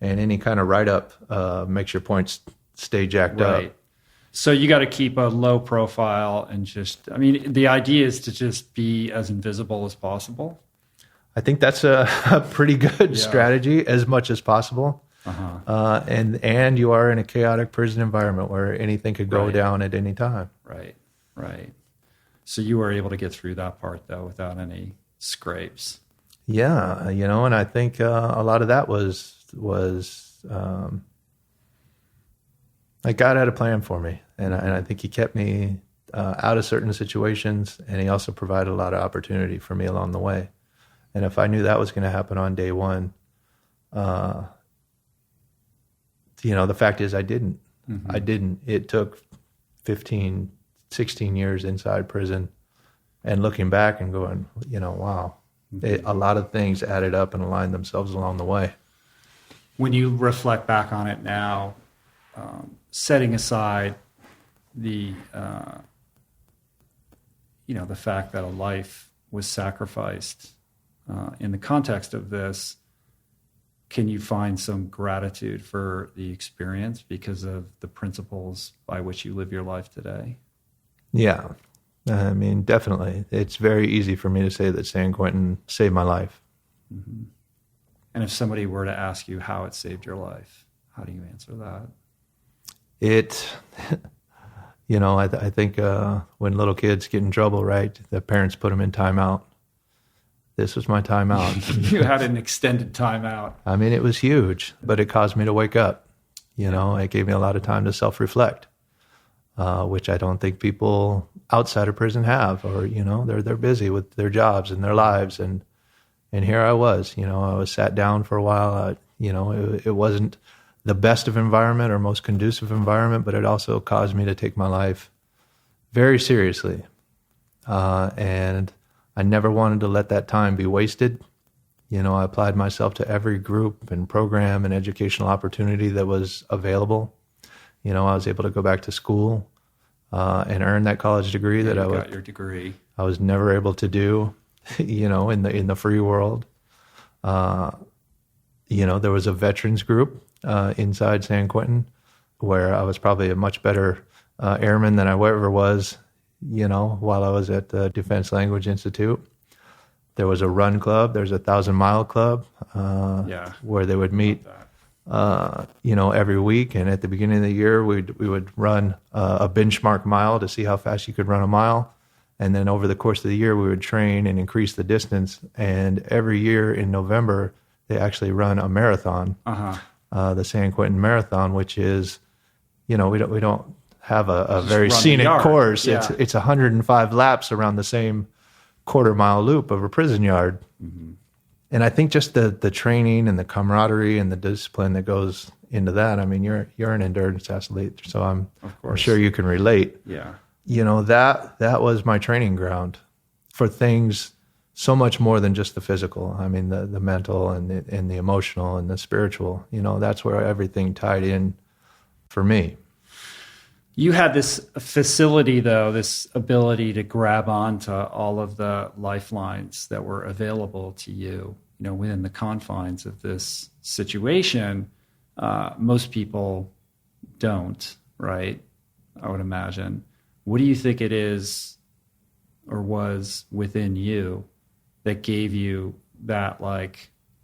and any kind of write-up makes your points stay jacked up. So you got to keep a low profile and the idea is to just be as invisible as possible. I think that's a pretty good strategy, as much as possible. And you are in a chaotic prison environment where anything could go down at any time. Right. So you were able to get through that part, though, without any scrapes. Yeah, and I think a lot of that was like God had a plan for me. And I think he kept me out of certain situations, and he also provided a lot of opportunity for me along the way. And if I knew that was going to happen on day one, the fact is I didn't. I didn't. It took 15, 16 years inside prison and looking back and going, wow, a lot of things added up and aligned themselves along the way. When you reflect back on it now, setting aside the the fact that a life was sacrificed in the context of this, can you find some gratitude for the experience because of the principles by which you live your life today? Yeah, I mean, definitely. It's very easy for me to say that San Quentin saved my life. Mm-hmm. And if somebody were to ask you how it saved your life, how do you answer that? I think when little kids get in trouble, right, the parents put them in timeout. This was my timeout. You had an extended timeout. I mean, it was huge, but it caused me to wake up. It gave me a lot of time to self-reflect, which I don't think people outside of prison have, or, they're busy with their jobs and their lives. And here I was, I was sat down for a while. It wasn't the best of environment or most conducive environment, but it also caused me to take my life very seriously. And I never wanted to let that time be wasted. I applied myself to every group and program and educational opportunity that was available. I was able to go back to school and earn that college degree that I got your degree. I was never able to do, in the free world. There was a veterans group inside San Quentin where I was probably a much better airman than I ever was, while I was at the Defense Language Institute. There was a run club. There's a 1,000-mile club where they would meet, every week. And at the beginning of the year, we would run a benchmark mile to see how fast you could run a mile. And then over the course of the year, we would train and increase the distance. And every year in November, they actually run a marathon, the San Quentin Marathon, which is, we don't have a very scenic course. Yeah. It's 105 laps around the same quarter-mile loop of a prison yard. Mm-hmm. And I think just the training and the camaraderie and the discipline that goes into that. I mean, you're an endurance athlete, so I'm sure you can relate. Yeah. That was my training ground for things so much more than just the physical. I mean, the mental and the emotional and the spiritual. That's where everything tied in for me. You had this facility, though, this ability to grab onto all of the lifelines that were available to you, within the confines of this situation. Most people don't, right? I would imagine. What do you think it is or was within you that gave you that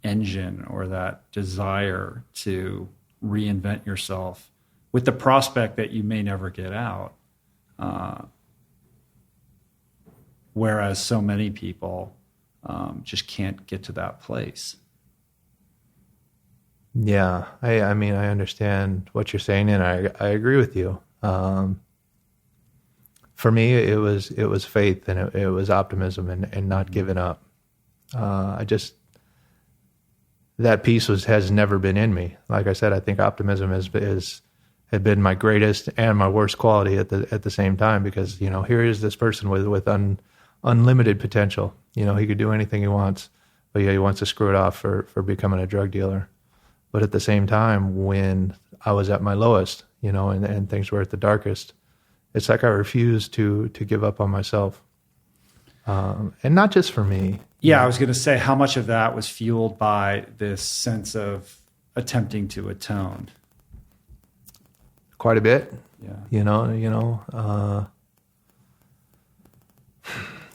engine or that desire to reinvent yourself with the prospect that you may never get out? Whereas so many people just can't get to that place. Yeah, I mean, I understand what you're saying, and I agree with you. For me, it was faith, and it was optimism, and not giving up. That piece has never been in me. Like I said, I think optimism had been my greatest and my worst quality at the same time, because here is this person with unlimited potential. He could do anything he wants, but he wants to screw it off for becoming a drug dealer. But at the same time, when I was at my lowest, and things were at the darkest, it's like I refused to give up on myself. And not just for me. Yeah, I was going to say, how much of that was fueled by this sense of attempting to atone? Quite a bit. Yeah.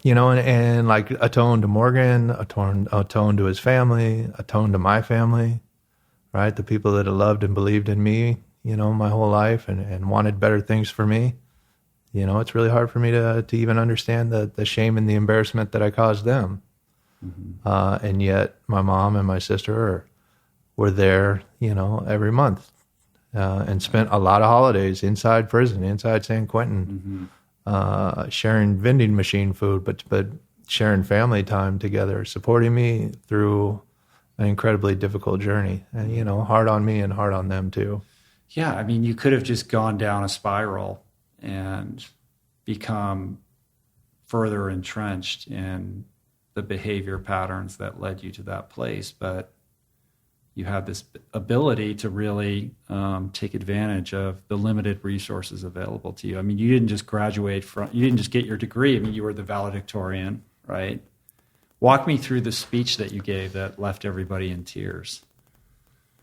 And like atone to Morgan, atone to his family, atone to my family, right? The people that had loved and believed in me, my whole life and wanted better things for me. It's really hard for me to even understand the shame and the embarrassment that I caused them. Mm-hmm. And yet my mom and my sister were there, every month, and spent a lot of holidays inside prison, inside San Quentin, sharing vending machine food, but sharing family time together, supporting me through an incredibly difficult journey, and hard on me and hard on them too. Yeah, I mean, you could have just gone down a spiral and become further entrenched in the behavior patterns that led you to that place. But you had this ability to really take advantage of the limited resources available to you. I mean, you didn't just you didn't just get your degree. I mean, you were the valedictorian, right? Walk me through the speech that you gave that left everybody in tears.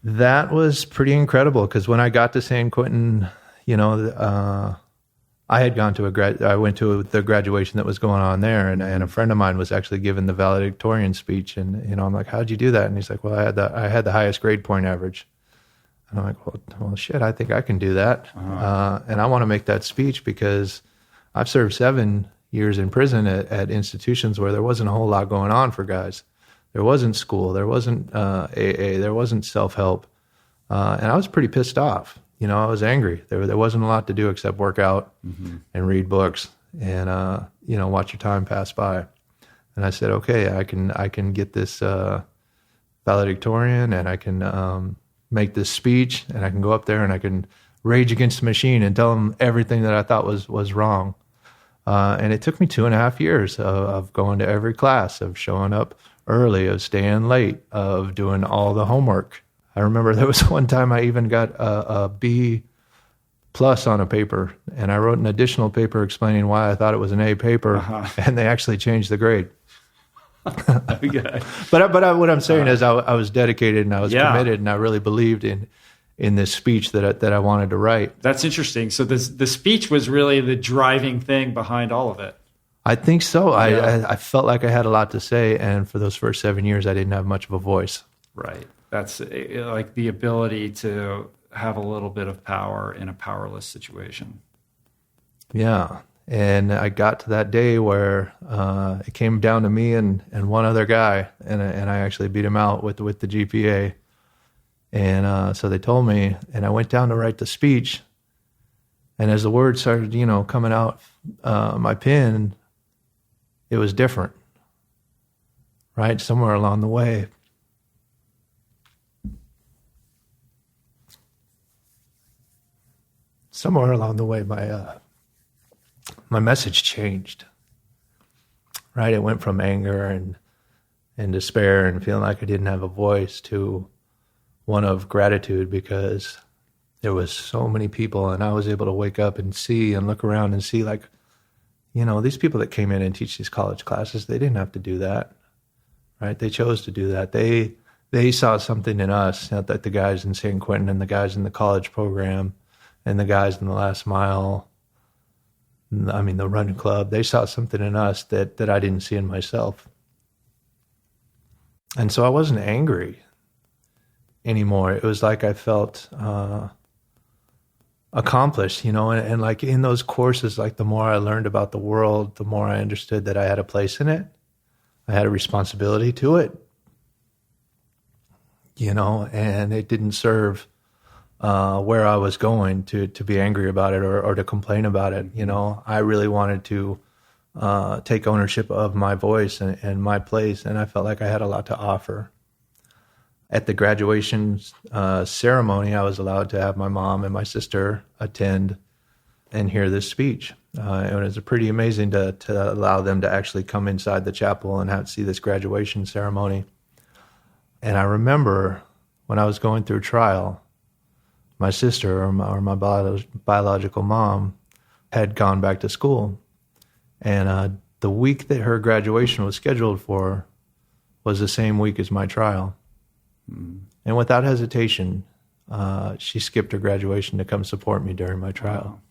That was pretty incredible, because when I got to San Quentin, I had gone to I went to the graduation that was going on there, and a friend of mine was actually giving the valedictorian speech, and I'm like, "How'd you do that?" And he's like, "Well, I had the highest grade point average." And I'm like, "Well, shit, I think I can do that." And I want to make that speech because I've served 7 years in prison at institutions where there wasn't a whole lot going on for guys. There wasn't school, there wasn't AA, there wasn't self-help, and I was pretty pissed off. I was angry. There wasn't a lot to do except work out and read books and watch your time pass by. And I said, okay, I can get this valedictorian, and I can make this speech, and I can go up there and I can rage against the machine and tell them everything that I thought was wrong. And it took me 2.5 years of going to every class, of showing up early, of staying late, of doing all the homework. I remember there was one time I even got a B+ on a paper, and I wrote an additional paper explaining why I thought it was an A paper, and they actually changed the grade. Okay. But what I'm saying is I was dedicated, and I was committed, and I really believed in this speech that I wanted to write. That's interesting. So the speech was really the driving thing behind all of it. I think so. I felt like I had a lot to say, and for those first 7 years, I didn't have much of a voice. Right. That's like the ability to have a little bit of power in a powerless situation. Yeah. And I got to that day where it came down to me and one other guy, and I actually beat him out with the GPA. And so they told me, and I went down to write the speech, and as the words started, coming out my pen, it was different, right? Somewhere along the way. My message changed, right? It went from anger and despair and feeling like I didn't have a voice to one of gratitude, because there was so many people, and I was able to wake up and see and look around and see, like, these people that came in and teach these college classes, they didn't have to do that, right? They chose to do that. They saw something in us, that the guys in San Quentin and the guys in the college program and the guys in the last mile, the run club, they saw something in us that I didn't see in myself. And so I wasn't angry anymore. It was like I felt accomplished, and like in those courses, like the more I learned about the world, the more I understood that I had a place in it. I had a responsibility to it, and it didn't serve where I was going to be angry about it or to complain about it. I really wanted to take ownership of my voice and my place, and I felt like I had a lot to offer. At the graduation ceremony, I was allowed to have my mom and my sister attend and hear this speech. And it was pretty amazing to allow them to actually come inside the chapel and see this graduation ceremony. And I remember when I was going through trial, my sister or my biological mom had gone back to school. And the week that her graduation was scheduled for was the same week as my trial. And without hesitation, she skipped her graduation to come support me during my trial.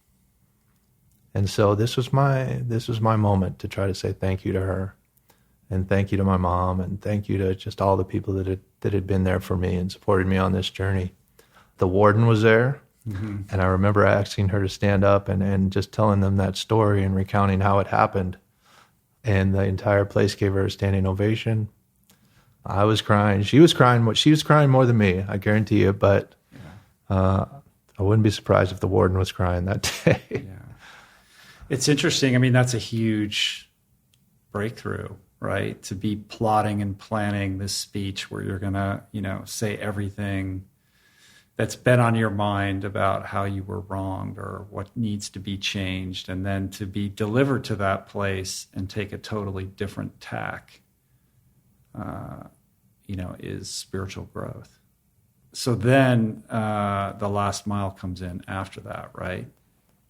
And so this was my moment to try to say thank you to her, and thank you to my mom, and thank you to just all the people that had been there for me and supported me on this journey. The warden was there, and I remember asking her to stand up and just telling them that story and recounting how it happened. And the entire place gave her a standing ovation. I was crying. She was crying. She was crying more than me, I guarantee you. But I wouldn't be surprised if the warden was crying that day. Yeah. It's interesting. That's a huge breakthrough, right? To be plotting and planning this speech where you're going to, say everything that's been on your mind about how you were wronged or what needs to be changed, and then to be delivered to that place and take a totally different tack, is spiritual growth. So then the last mile comes in after that, right?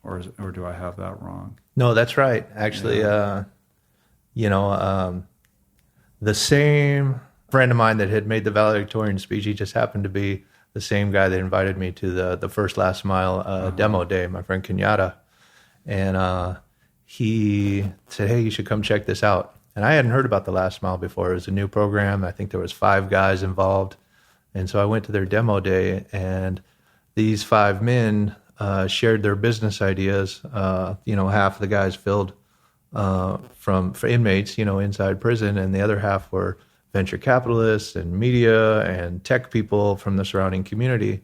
Or do I have that wrong? No, that's right. Actually, the same friend of mine that had made the valedictorian speech, he just happened to be the same guy that invited me to the first last mile demo day, my friend Kenyatta. And he said, hey, you should come check this out. And I hadn't heard about the last mile before. It was a new program. I think there was 5 guys involved. And so I went to their demo day, and these 5 men shared their business ideas. Half of the guys filled for inmates, inside prison, and the other half were venture capitalists and media and tech people from the surrounding community.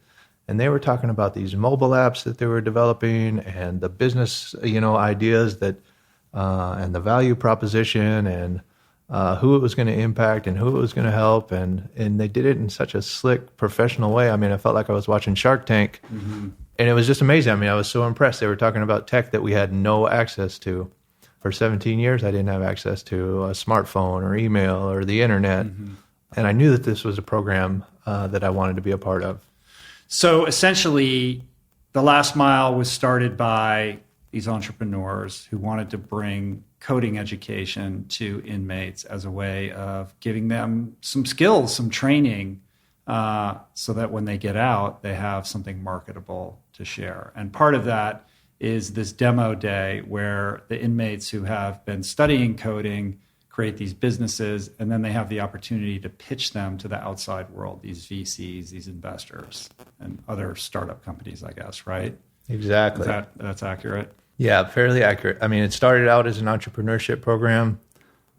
And they were talking about these mobile apps that they were developing and the business, ideas that, and the value proposition and who it was going to impact and who it was going to help. And they did it in such a slick, professional way. I mean, I felt like I was watching Shark Tank. Mm-hmm. And it was just amazing. I mean, I was so impressed. They were talking about tech that we had no access to. For 17 years, I didn't have access to a smartphone or email or the internet. Mm-hmm. And I knew that this was a program that I wanted to be a part of. So essentially, the last mile was started by these entrepreneurs who wanted to bring coding education to inmates as a way of giving them some skills, some training, so that when they get out, they have something marketable to share. And part of that is this demo day where the inmates who have been studying coding create these businesses, and then they have the opportunity to pitch them to the outside world, these VCs, these investors, and other startup companies, I guess, right? Exactly. That's accurate? Yeah, fairly accurate. I mean, it started out as an entrepreneurship program.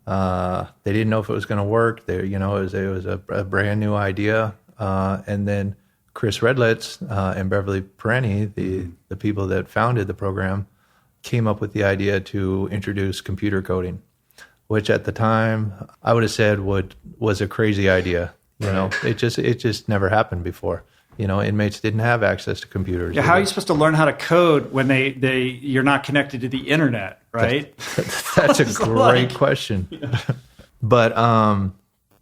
They didn't know if it was going to work. It was a brand new idea. And then Chris Redlitz and Beverly Perenni, the people that founded the program, came up with the idea to introduce computer coding, which at the time I would have said was a crazy idea. It just never happened before. Inmates didn't have access to computers. Yeah, how are you supposed to learn how to code when you're not connected to the internet, right? That's a great question. Yeah. But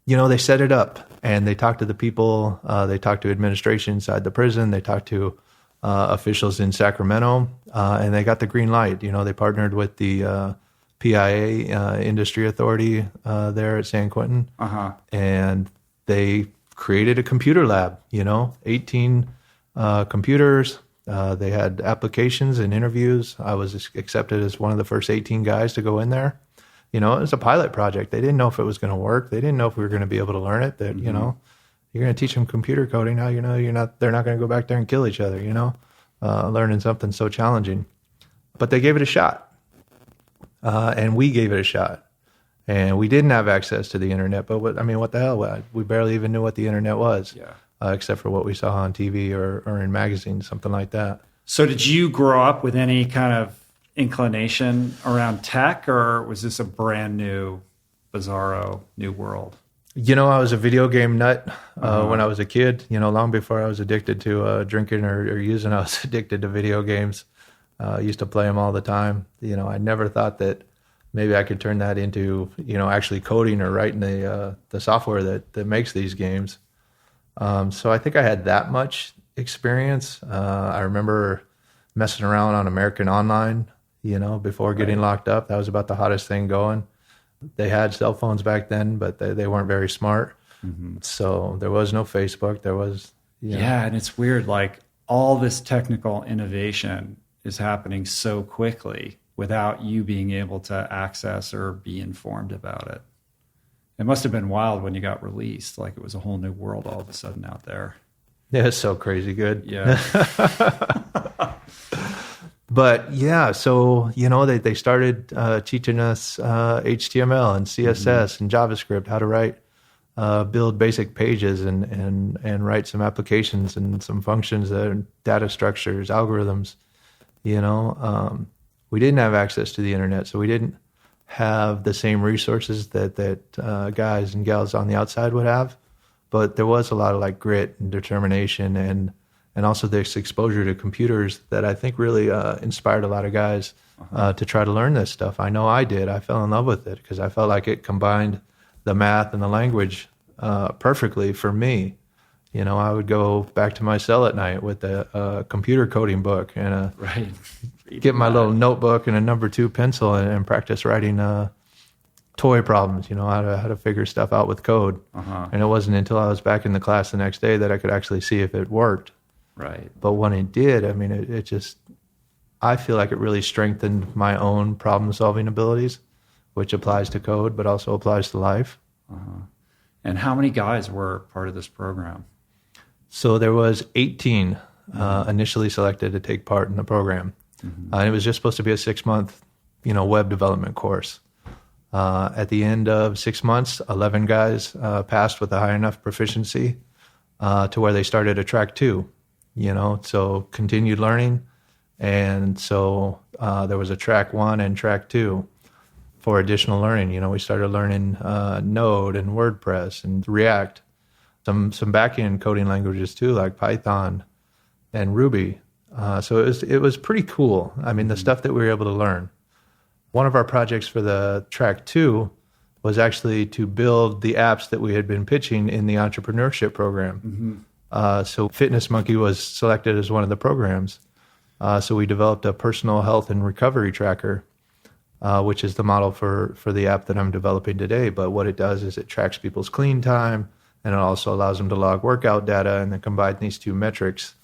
they set it up. And they talked to the people, they talked to administration inside the prison, they talked to officials in Sacramento, and they got the green light. They partnered with the PIA Industry Authority there at San Quentin, and they created a computer lab, 18 computers. They had applications and interviews. I was accepted as one of the first 18 guys to go in there. It was a pilot project. They didn't know if it was going to work. They didn't know if we were going to be able to learn it. That, you're going to teach them computer coding. Now, they're not going to go back there and kill each other, learning something so challenging. But they gave it a shot. And we gave it a shot. And we didn't have access to the internet. But what the hell? We barely even knew what the internet was, except for what we saw on TV or in magazines, something like that. So did you grow up with any kind of inclination around tech, or was this a brand new, bizarro new world? I was a video game nut when I was a kid. Long before I was addicted to drinking or using, I was addicted to video games. I used to play them all the time. I never thought that maybe I could turn that into, actually coding or writing the software that makes these games. So I think I had that much experience. I remember messing around on American Online, before getting locked up. That was about the hottest thing going. They had cell phones back then, but they weren't very smart. Mm-hmm. So there was no Facebook. There was... Yeah, and it's weird. Like, all this technical innovation is happening so quickly without you being able to access or be informed about it. It must have been wild when you got released. Like, it was a whole new world all of a sudden out there. Yeah, it's so crazy good. Yeah. But yeah, so, they started teaching us HTML and CSS and JavaScript, how to write, build basic pages and write some applications and some functions, data structures, algorithms. We didn't have access to the internet, so we didn't have the same resources that guys and gals on the outside would have. But there was a lot of grit and determination and and also this exposure to computers that I think really inspired a lot of guys to try to learn this stuff. I know I did. I fell in love with it because I felt like it combined the math and the language perfectly for me. You know, I would go back to my cell at night with a computer coding book and get my little notebook and a number 2 pencil and practice writing toy problems, you know, how to figure stuff out with code. And it wasn't until I was back in the class the next day that I could actually see if it worked. Right. But when it did, I mean, it just, I feel like it really strengthened my own problem solving abilities, which applies to code, but also applies to life. And how many guys were part of this program? So there was 18 initially selected to take part in the program. And it was just supposed to be a 6-month, you know, web development course. At the end of 6 months, 11 guys passed with a high enough proficiency to where they started a track 2, you know, so continued learning. And so there was a track 1 and track 2 for additional learning. You know, we started learning Node and WordPress and React, some back-end coding languages too, like Python and Ruby. So it was pretty cool. I mean, the stuff that we were able to learn. One of our projects for the track 2 was actually to build the apps that we had been pitching in the entrepreneurship program. So Fitness Monkey was selected as one of the programs. So we developed a personal health and recovery tracker, which is the model for the app that I'm developing today. But what it does is it tracks people's clean time, and it also allows them to log workout data and then combine these 2 metrics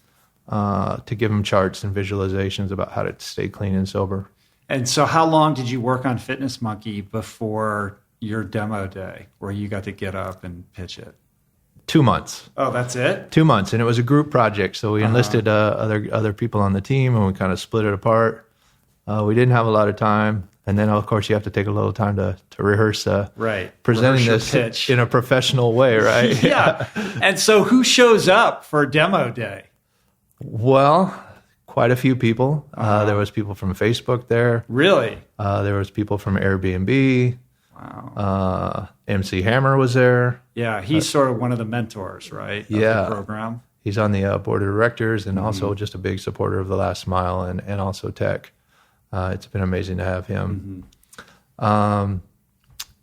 to give them charts and visualizations about how to stay clean and sober. And so how long did you work on Fitness Monkey before your demo day where you got to get up and pitch it? 2 months. Oh, that's it? 2 months. And it was a group project. So we enlisted other people on the team, and we kind of split it apart. We didn't have a lot of time. And then, of course, you have to take a little time to rehearse presenting this pitch in a professional way, right? Yeah. And so who shows up for demo day? Well, quite a few people. There was people from Facebook there. Really? There was people from Airbnb. Wow. MC Hammer was there. Yeah, he's sort of one of the mentors, right? Of the program. He's on the board of directors and also just a big supporter of the Last Mile and also tech. It's been amazing to have him.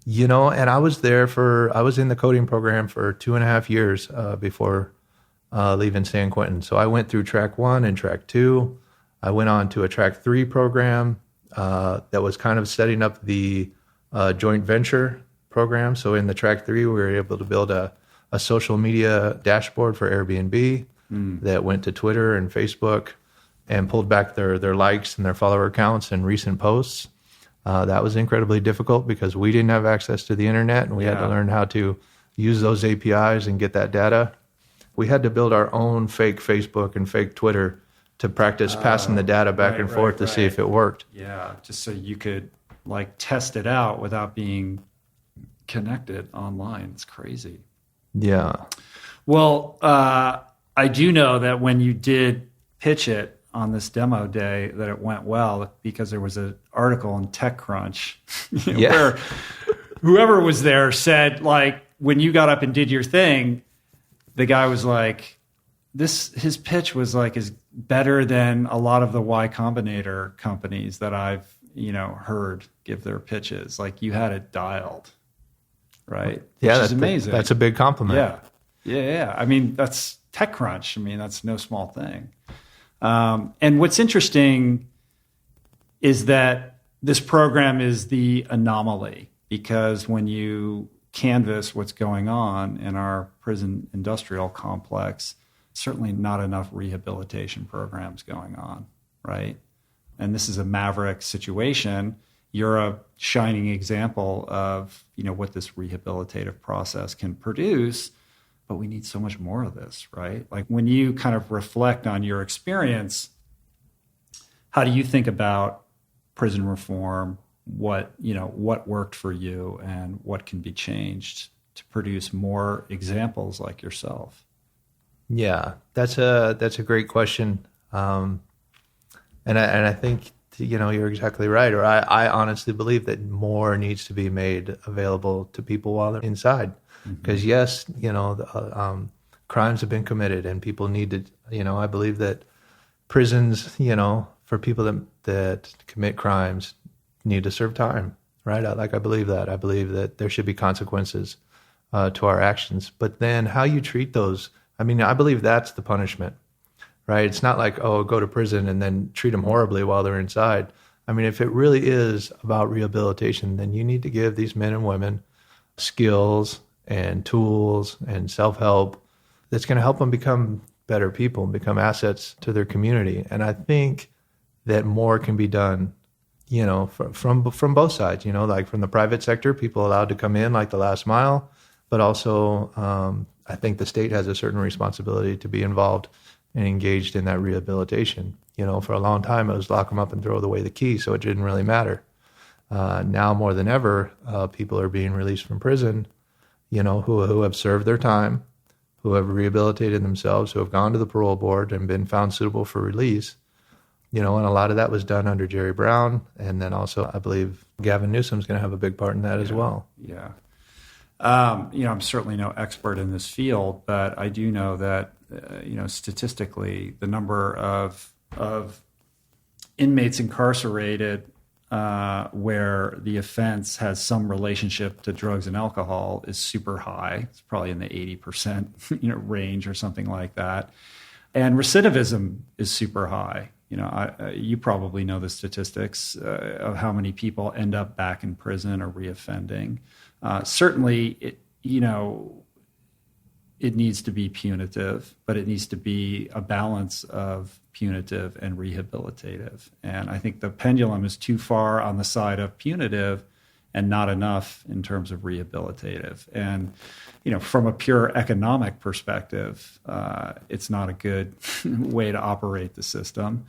You know, and I was in the coding program for 2.5 years before leaving San Quentin. So I went through track 1 and track 2. I went on to a track 3 program that was kind of setting up the joint venture program. So in the track 3, we were able to build a social media dashboard for Airbnb that went to Twitter and Facebook and pulled back their likes and their follower counts and recent posts. That was incredibly difficult because we didn't have access to the internet, and we had to learn how to use those APIs and get that data. We had to build our own fake Facebook and fake Twitter to practice passing the data back and forth to see if it worked. Yeah, just so you could like test it out without being connected online. It's crazy. Yeah. Well, I do know that when you did pitch it on this demo day that it went well because there was an article in TechCrunch where whoever was there said, like, when you got up and did your thing, the guy was like, his pitch was like is better than a lot of the Y Combinator companies that I've, heard give their pitches. Like, you had it dialed, right? Yeah, which is amazing. That's a big compliment. Yeah. I mean, that's TechCrunch. I mean, that's no small thing. And what's interesting is that this program is the anomaly, because when you canvass what's going on in our prison industrial complex, certainly not enough rehabilitation programs going on, right? And this is a maverick situation. You're a shining example of, what this rehabilitative process can produce, but we need so much more of this, right? Like, when you kind of reflect on your experience, how do you think about prison reform? What worked for you and what can be changed to produce more examples like yourself? Yeah, that's a great question. And I think, you're exactly right. Or I honestly believe that more needs to be made available to people while they're inside. Because yes, crimes have been committed and people need to, I believe that prisons, for people that commit crimes need to serve time, right? I believe that. I believe that there should be consequences to our actions. But then how you treat those, I believe that's the punishment, right? It's not like, oh, go to prison and then treat them horribly while they're inside. If it really is about rehabilitation, then you need to give these men and women skills and tools and self-help that's going to help them become better people and become assets to their community. And I think that more can be done, from both sides, like from the private sector, people allowed to come in like the last mile, but also I think the state has a certain responsibility to be involved and engaged in that rehabilitation. For a long time, it was lock them up and throw away the key, so it didn't really matter. Now more than ever, people are being released from prison, who have served their time, who have rehabilitated themselves, who have gone to the parole board and been found suitable for release. And a lot of that was done under Jerry Brown. And then also, I believe Gavin Newsom's going to have a big part in that as well. Yeah. I'm certainly no expert in this field, but I do know that, statistically, the number of inmates incarcerated where the offense has some relationship to drugs and alcohol is super high. It's probably in the 80% range or something like that. And recidivism is super high. You probably know the statistics of how many people end up back in prison or reoffending. Certainly, it needs to be punitive, but it needs to be a balance of punitive and rehabilitative. And I think the pendulum is too far on the side of punitive and not enough in terms of rehabilitative. And, from a pure economic perspective, it's not a good way to operate the system.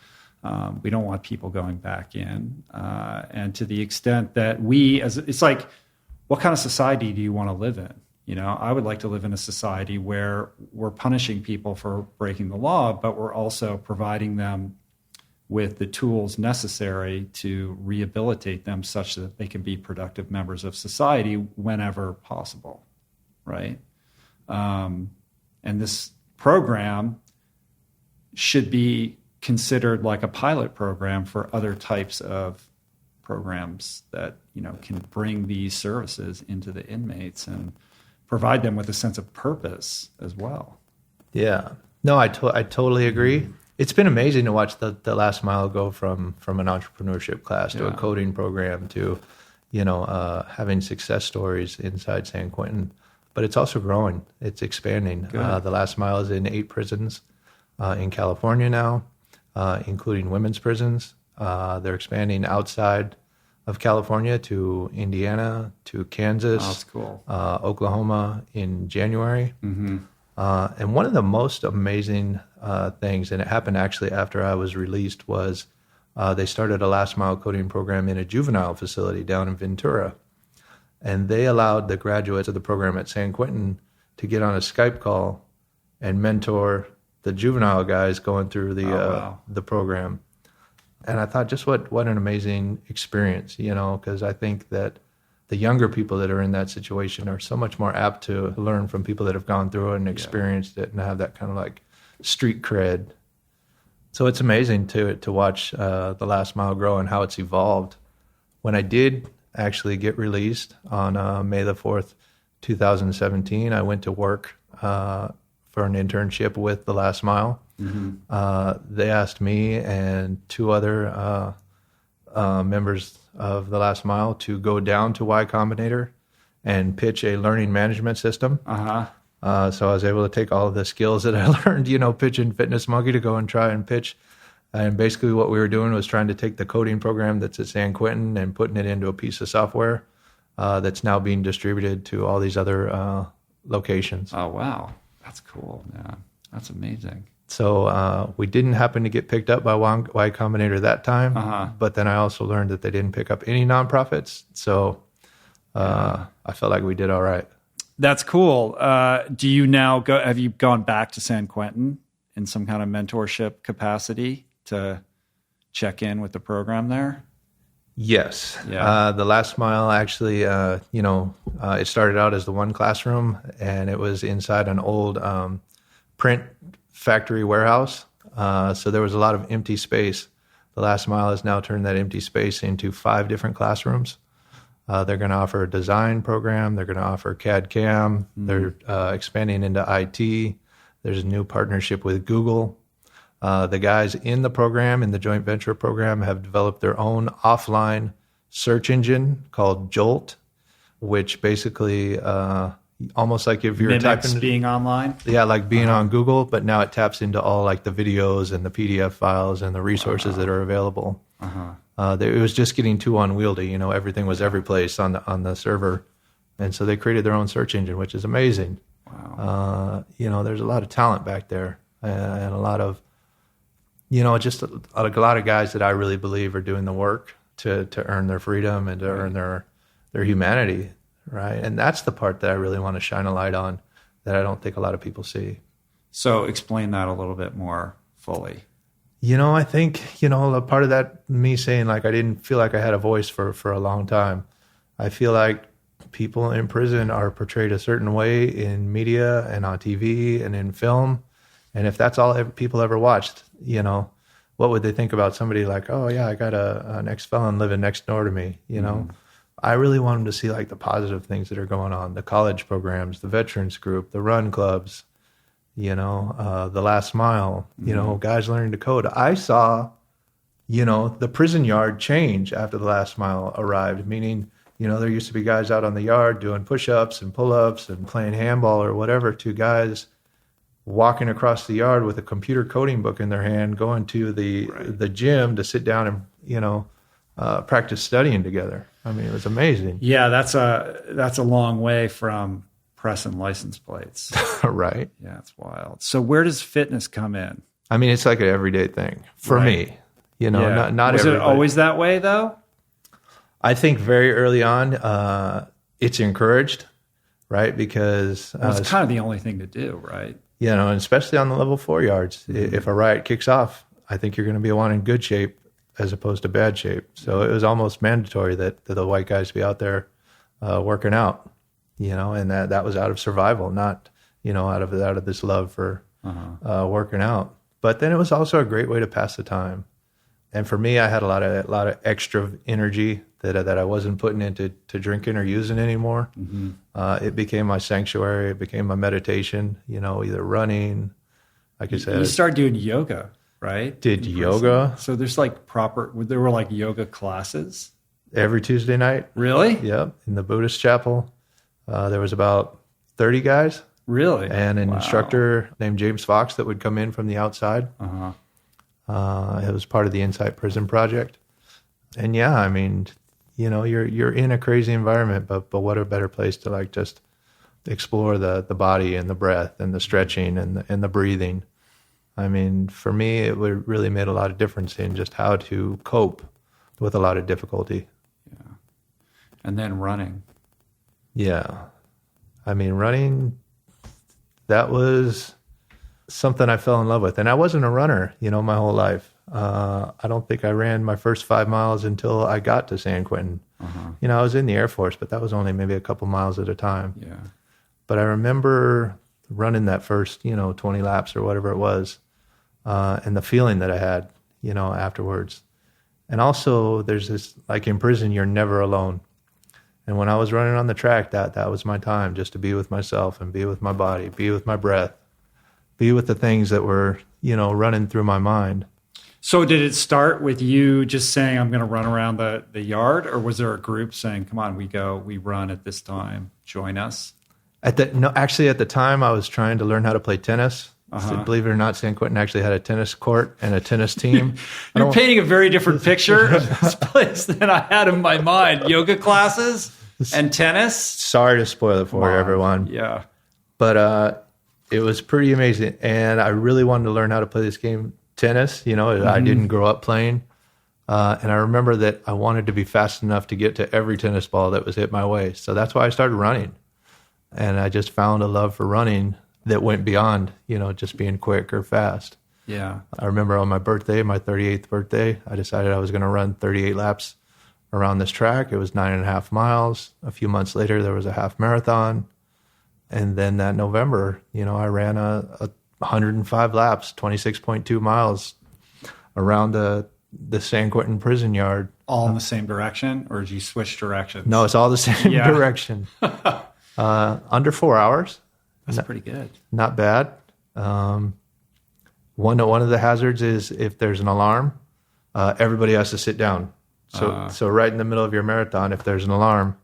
We don't want people going back in. And to the extent that it's like, what kind of society do you want to live in? I would like to live in a society where we're punishing people for breaking the law, but we're also providing them with the tools necessary to rehabilitate them such that they can be productive members of society whenever possible, right? And this program should be considered like a pilot program for other types of programs that, can bring these services into the inmates and provide them with a sense of purpose as well. Yeah. No, I totally agree. It's been amazing to watch the last mile go from an entrepreneurship class to a coding program to, having success stories inside San Quentin. But it's also growing. It's expanding. The last mile is in 8 prisons in California now, including women's prisons. They're expanding outside of California to Indiana, to Kansas, that's cool. Oklahoma in January. Mm-hmm. And one of the most amazing things, and it happened actually after I was released, was they started a last mile coding program in a juvenile facility down in Ventura. And they allowed the graduates of the program at San Quentin to get on a Skype call and mentor the juvenile guys going through the program. And I thought, just what an amazing experience, because I think that the younger people that are in that situation are so much more apt to learn from people that have gone through it and experienced it and have that kind of like street cred. So it's amazing to watch the last mile grow and how it's evolved. When I did actually get released on May the 4th, 2017, I went to work for an internship with the last mile. Mm-hmm. They asked me and 2 other members of the last mile to go down to Y Combinator and pitch a learning management system. Uh-huh. So I was able to take all of the skills that I learned, pitching Fitness Monkey to go and try and pitch. And basically what we were doing was trying to take the coding program that's at San Quentin and putting it into a piece of software that's now being distributed to all these other locations. Oh, wow. That's cool. Yeah, that's amazing. So we didn't happen to get picked up by Y Combinator that time, but then I also learned that they didn't pick up any nonprofits. So I felt like we did all right. That's cool. Do you now have you gone back to San Quentin in some kind of mentorship capacity to check in with the program there? Yes. Yeah. The last mile actually, it started out as the one classroom, and it was inside an old print factory warehouse. So there was a lot of empty space. The last mile has now turned that empty space into 5 different classrooms. They're going to offer a design program. They're going to offer CAD CAM. They're expanding into IT. There's a new partnership with Google. The guys in the program, in the joint venture program, have developed their own offline search engine called Jolt, which basically almost like if you're mimics typing, being online. Yeah, like being on Google, but now it taps into all like the videos and the PDF files and the resources that are available. It was just getting too unwieldy. You know, everything was every place on the server, and so they created their own search engine, which is amazing. Wow. You know, there's a lot of talent back there, and a lot of, you know, just a lot of guys that I really believe are doing the work to earn their freedom and to earn their humanity, right? And that's the part that I really want to shine a light on that I don't think a lot of people see. So explain that a little bit more fully. You know, I think, you know, a part of that, me saying like I didn't feel like I had a voice for a long time. I feel like people in prison are portrayed a certain way in media and on TV and in film. And if that's all people ever watched, you know, what would they think about somebody like, oh yeah, I got an ex-felon living next door to me, you know? I really want them to see like the positive things that are going on, the college programs, the veterans group, the run clubs, you know, the last mile, you know, guys learning to code. I saw, you know, the prison yard change after the last mile arrived, meaning, you know, there used to be guys out on the yard doing push-ups and pull-ups and playing handball or whatever, to guys walking across the yard with a computer coding book in their hand, going to the gym to sit down and, you know, practice studying together. I mean, it was amazing. Yeah, that's a long way from pressing license plates. Right. Yeah, it's wild. So where does fitness come in? I mean, it's like an everyday thing for me. You know, not Was everybody. it always that way though? I think very early on, it's encouraged, right? Because It's kind of the only thing to do, right? You know, and especially on the level 4 yards, if a riot kicks off, I think you're going to be in good shape as opposed to bad shape. So it was almost mandatory that the white guys be out there working out, you know, and that was out of survival, not, you know, out of this love for working out. But then it was also a great way to pass the time. And for me, I had a lot of extra energy that I wasn't putting into drinking or using anymore. It became my sanctuary. It became my meditation, you know, either running, like I said. You started doing yoga, right? Did yoga. So there's like there were like yoga classes? Every Tuesday night. Really? Yep. In the Buddhist chapel. There was about 30 guys. Really? And an instructor named James Fox that would come in from the outside. It was part of the Insight Prison Project. And yeah, I mean, you know, you're in a crazy environment, but what a better place to like just explore the body and the breath and the stretching and the breathing. I mean, for me, it really made a lot of difference in just how to cope with a lot of difficulty. Yeah. And then running. Yeah. I mean, running, that was something I fell in love with. And I wasn't a runner, you know, my whole life. I don't think I ran my first 5 miles until I got to San Quentin. You know, I was in the Air Force, but that was only maybe a couple miles at a time. Yeah. But I remember running that first, you know, 20 laps or whatever it was, and the feeling that I had, you know, afterwards. And also there's this, like in prison, you're never alone. And when I was running on the track, that was my time, just to be with myself and be with my body, be with my breath, be with the things that were, you know, running through my mind. So did it start with you just saying, I'm going to run around the yard? Or was there a group saying, come on, we run at this time, join us? Actually at the time I was trying to learn how to play tennis. So believe it or not, San Quentin actually had a tennis court and a tennis team. You're painting a very different picture of this place than I had in my mind. Yoga classes and tennis. Sorry to spoil it for everyone. Yeah. But it was pretty amazing. And I really wanted to learn how to play this game, tennis. You know, I didn't grow up playing. And I remember that I wanted to be fast enough to get to every tennis ball that was hit my way. So that's why I started running. And I just found a love for running that went beyond, you know, just being quick or fast. Yeah. I remember on my birthday, my 38th birthday, I decided I was going to run 38 laps around this track. It was 9.5 miles. A few months later, there was a half marathon. And then that November, you know, I ran a 105 laps, 26.2 miles around the San Quentin prison yard. All in the same direction, or did you switch directions? No, it's all the same direction. Under 4 hours. That's pretty good. Not bad. One of the hazards is if there's an alarm, everybody has to sit down. So right in the middle of your marathon, if there's an alarm,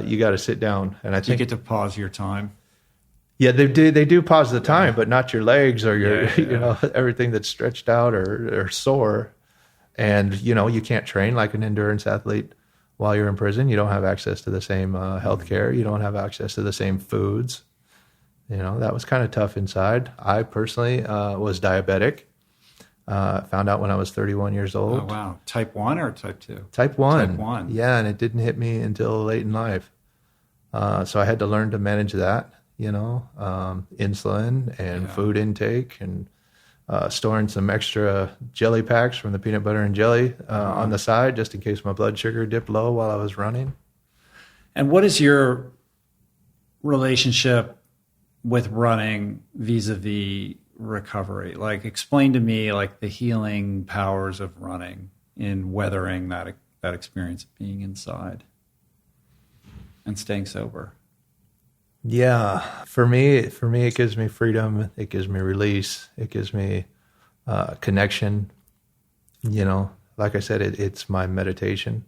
you got to sit down. And I think you get to pause your time. Yeah, they do pause the time, but not your legs or your everything that's stretched out or sore. And you can't train like an endurance athlete while you're in prison. You don't have access to the same health care. You don't have access to the same foods. That was kind of tough inside. I personally was diabetic. Found out when I was 31 years old. Oh, wow. Type 1 or type 2? Type 1. Type 1. Yeah, and it didn't hit me until late in life. So I had to learn to manage that, insulin and food intake and storing some extra jelly packs from the peanut butter and jelly on the side just in case my blood sugar dipped low while I was running. And what is your relationship with running vis-a-vis recovery? Like, explain to me like the healing powers of running in weathering that experience of being inside and staying sober. Yeah, for me, it gives me freedom. It gives me release. It gives me connection. Like I said, it's my meditation.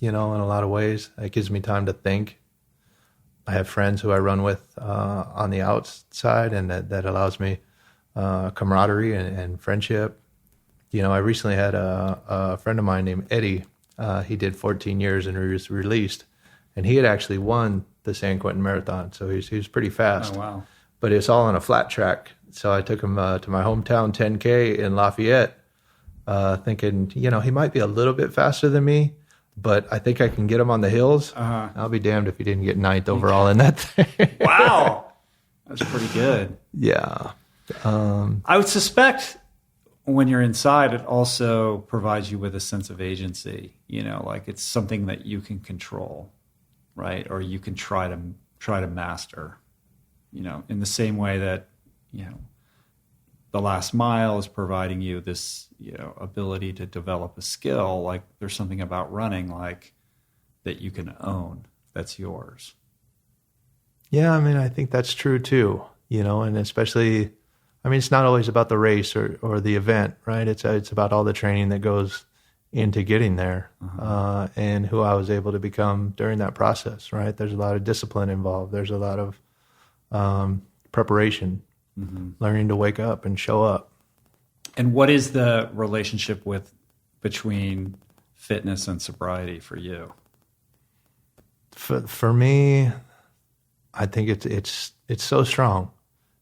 In a lot of ways, it gives me time to think. I have friends who I run with on the outside, and that allows me camaraderie and friendship. I recently had a friend of mine named Eddie. He did 14 years and he was released, and he had actually won the San Quentin Marathon, so he was pretty fast. Oh, wow. But it's all on a flat track. So I took him to my hometown 10K in Lafayette, thinking, he might be a little bit faster than me, but I think I can get him on the hills. I'll be damned if he didn't get 9th overall in that thing. Wow. That's pretty good. Yeah. I would suspect when you're inside, it also provides you with a sense of agency, like it's something that you can control, right? Or you can try to master, in the same way that, the last mile is providing you this, ability to develop a skill. Like there's something about running like that you can own. That's yours. Yeah. I think that's true too, and especially, it's not always about the race or the event, right? It's about all the training that goes into getting there, and who I was able to become during that process, right? There's a lot of discipline involved. There's a lot of preparation, learning to wake up and show up. And what is the relationship between fitness and sobriety for you? For me, I think it's so strong.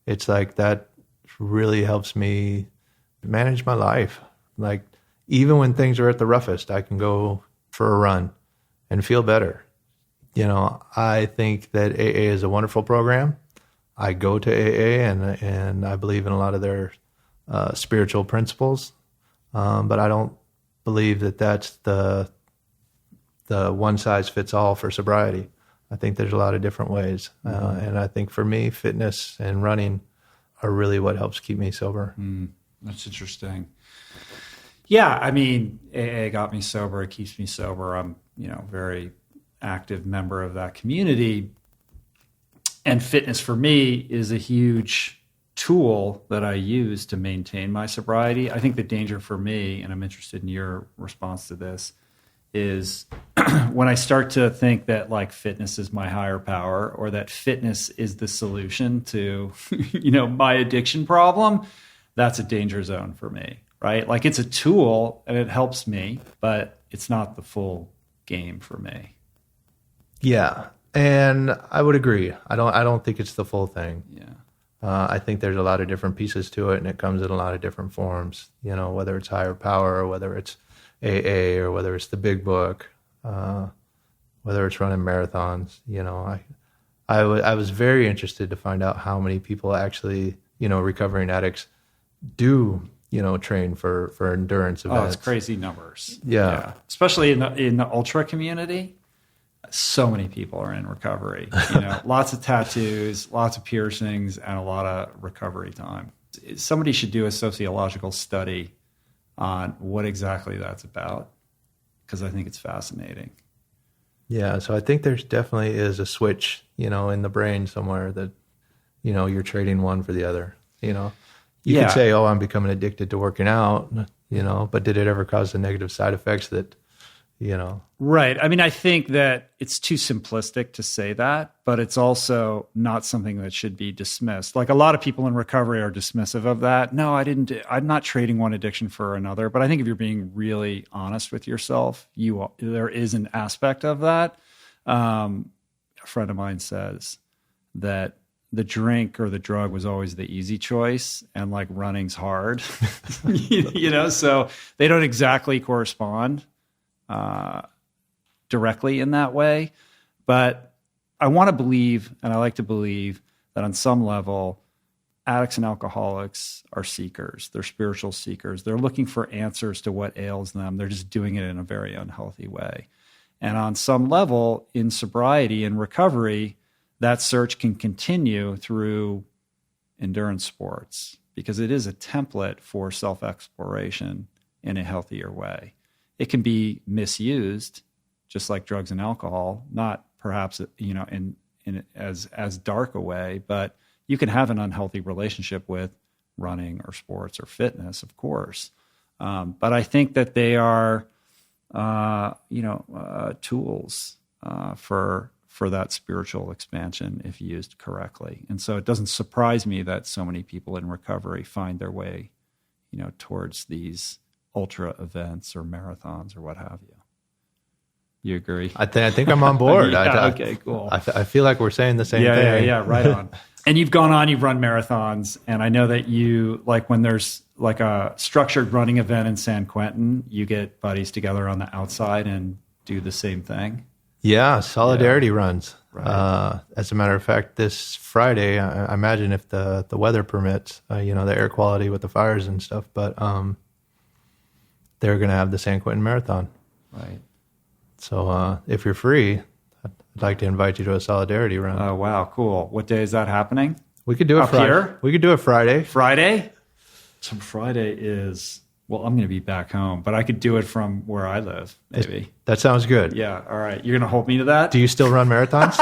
It's like that really helps me manage my life. Like even when things are at the roughest, I can go for a run and feel better. I think that AA is a wonderful program. I go to AA and I believe in a lot of their spiritual principles, but I don't believe that that's the one size fits all for sobriety. I think there's a lot of different ways, and I think for me, fitness and running are really what helps keep me sober. That's interesting. Yeah, AA got me sober. It keeps me sober. I'm, very active member of that community. And fitness for me is a huge tool that I use to maintain my sobriety. I think the danger for me, and I'm interested in your response to this, is when I start to think that like fitness is my higher power or that fitness is the solution to, my addiction problem, that's a danger zone for me, right? Like it's a tool and it helps me, but it's not the full game for me. Yeah. And I would agree. I don't think it's the full thing. Yeah. I think there's a lot of different pieces to it, and it comes in a lot of different forms, whether it's higher power or whether it's AA or whether it's the big book, whether it's running marathons. I was very interested to find out how many people actually, recovering addicts do, train for endurance events. Oh, it's crazy numbers. Yeah. Especially in the ultra community. So many people are in recovery, lots of tattoos, lots of piercings, and a lot of recovery time. Somebody should do a sociological study on what exactly that's about, because I think it's fascinating. Yeah, so I think there's definitely is a switch, in the brain somewhere that, you're trading one for the other, You could say, oh, I'm becoming addicted to working out, but did it ever cause the negative side effects that, Right. I mean, I think that it's too simplistic to say that, but it's also not something that should be dismissed. Like a lot of people in recovery are dismissive of that. No, I'm not trading one addiction for another. But I think if you're being really honest with yourself, there is an aspect of that. A friend of mine says that the drink or the drug was always the easy choice, and like running's hard, so they don't exactly correspond directly in that way. But I want to believe, and I like to believe, that on some level, addicts and alcoholics are seekers. They're spiritual seekers. They're looking for answers to what ails them. They're just doing it in a very unhealthy way. And on some level, in sobriety and recovery, that search can continue through endurance sports, because it is a template for self-exploration in a healthier way. It can be misused, just like drugs and alcohol, not perhaps, in as dark a way, but you can have an unhealthy relationship with running or sports or fitness, of course. But I think that they are, tools for that spiritual expansion if used correctly. And so it doesn't surprise me that so many people in recovery find their way, towards these ultra events or marathons or what have you. You agree? I think I'm on board. Okay, cool. I feel like we're saying the same thing. Yeah, right on. And you've run marathons, and I know that you, like when there's like a structured running event in San Quentin, you get buddies together on the outside and do the same thing. Yeah, solidarity runs. Right. As a matter of fact, this Friday, I imagine if the weather permits, the air quality with the fires and stuff, but they're going to have the San Quentin Marathon. Right. So if you're free, I'd like to invite you to a solidarity run. Oh, wow, cool. What day is that happening? We could do it Friday. Here? We could do it Friday. Friday? So Friday is, well, I'm going to be back home, but I could do it from where I live, maybe. That sounds good. Yeah, all right. You're going to hold me to that? Do you still run marathons?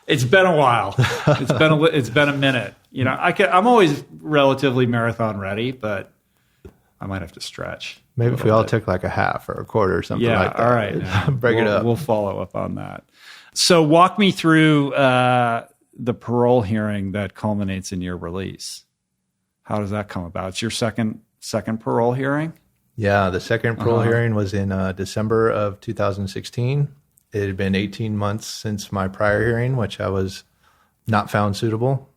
It's been a while. It's been a minute. I'm always relatively marathon ready, but I might have to stretch. Maybe if we all took like a half or a quarter or something like that. All right. Break it up. We'll follow up on that. So walk me through the parole hearing that culminates in your release. How does that come about? It's your second parole hearing? Yeah, the second parole hearing was in December of 2016. It had been 18 months since my prior hearing, which I was not found suitable,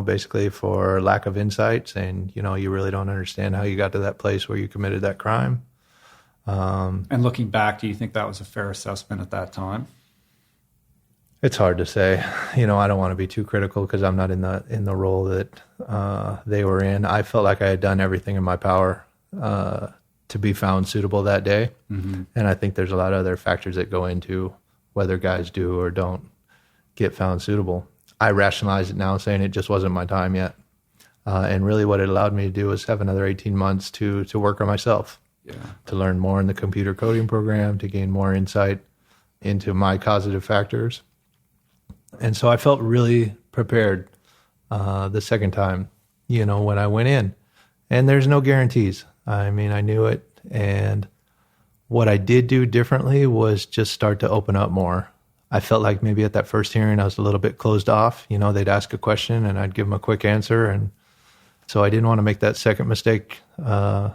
basically for lack of insight, saying, you really don't understand how you got to that place where you committed that crime. And looking back, do you think that was a fair assessment at that time? It's hard to say. I don't want to be too critical because I'm not in the role that they were in. I felt like I had done everything in my power to be found suitable that day. Mm-hmm. And I think there's a lot of other factors that go into whether guys do or don't get found suitable. I rationalize it now saying it just wasn't my time yet. And really what it allowed me to do was have another 18 months to work on myself, to learn more in the computer coding program, to gain more insight into my causative factors. And so I felt really prepared the second time, when I went in. And there's no guarantees. I mean, I knew it. And what I did do differently was just start to open up more. I felt like maybe at that first hearing I was a little bit closed off. They'd ask a question and I'd give them a quick answer. And so I didn't want to make that second mistake the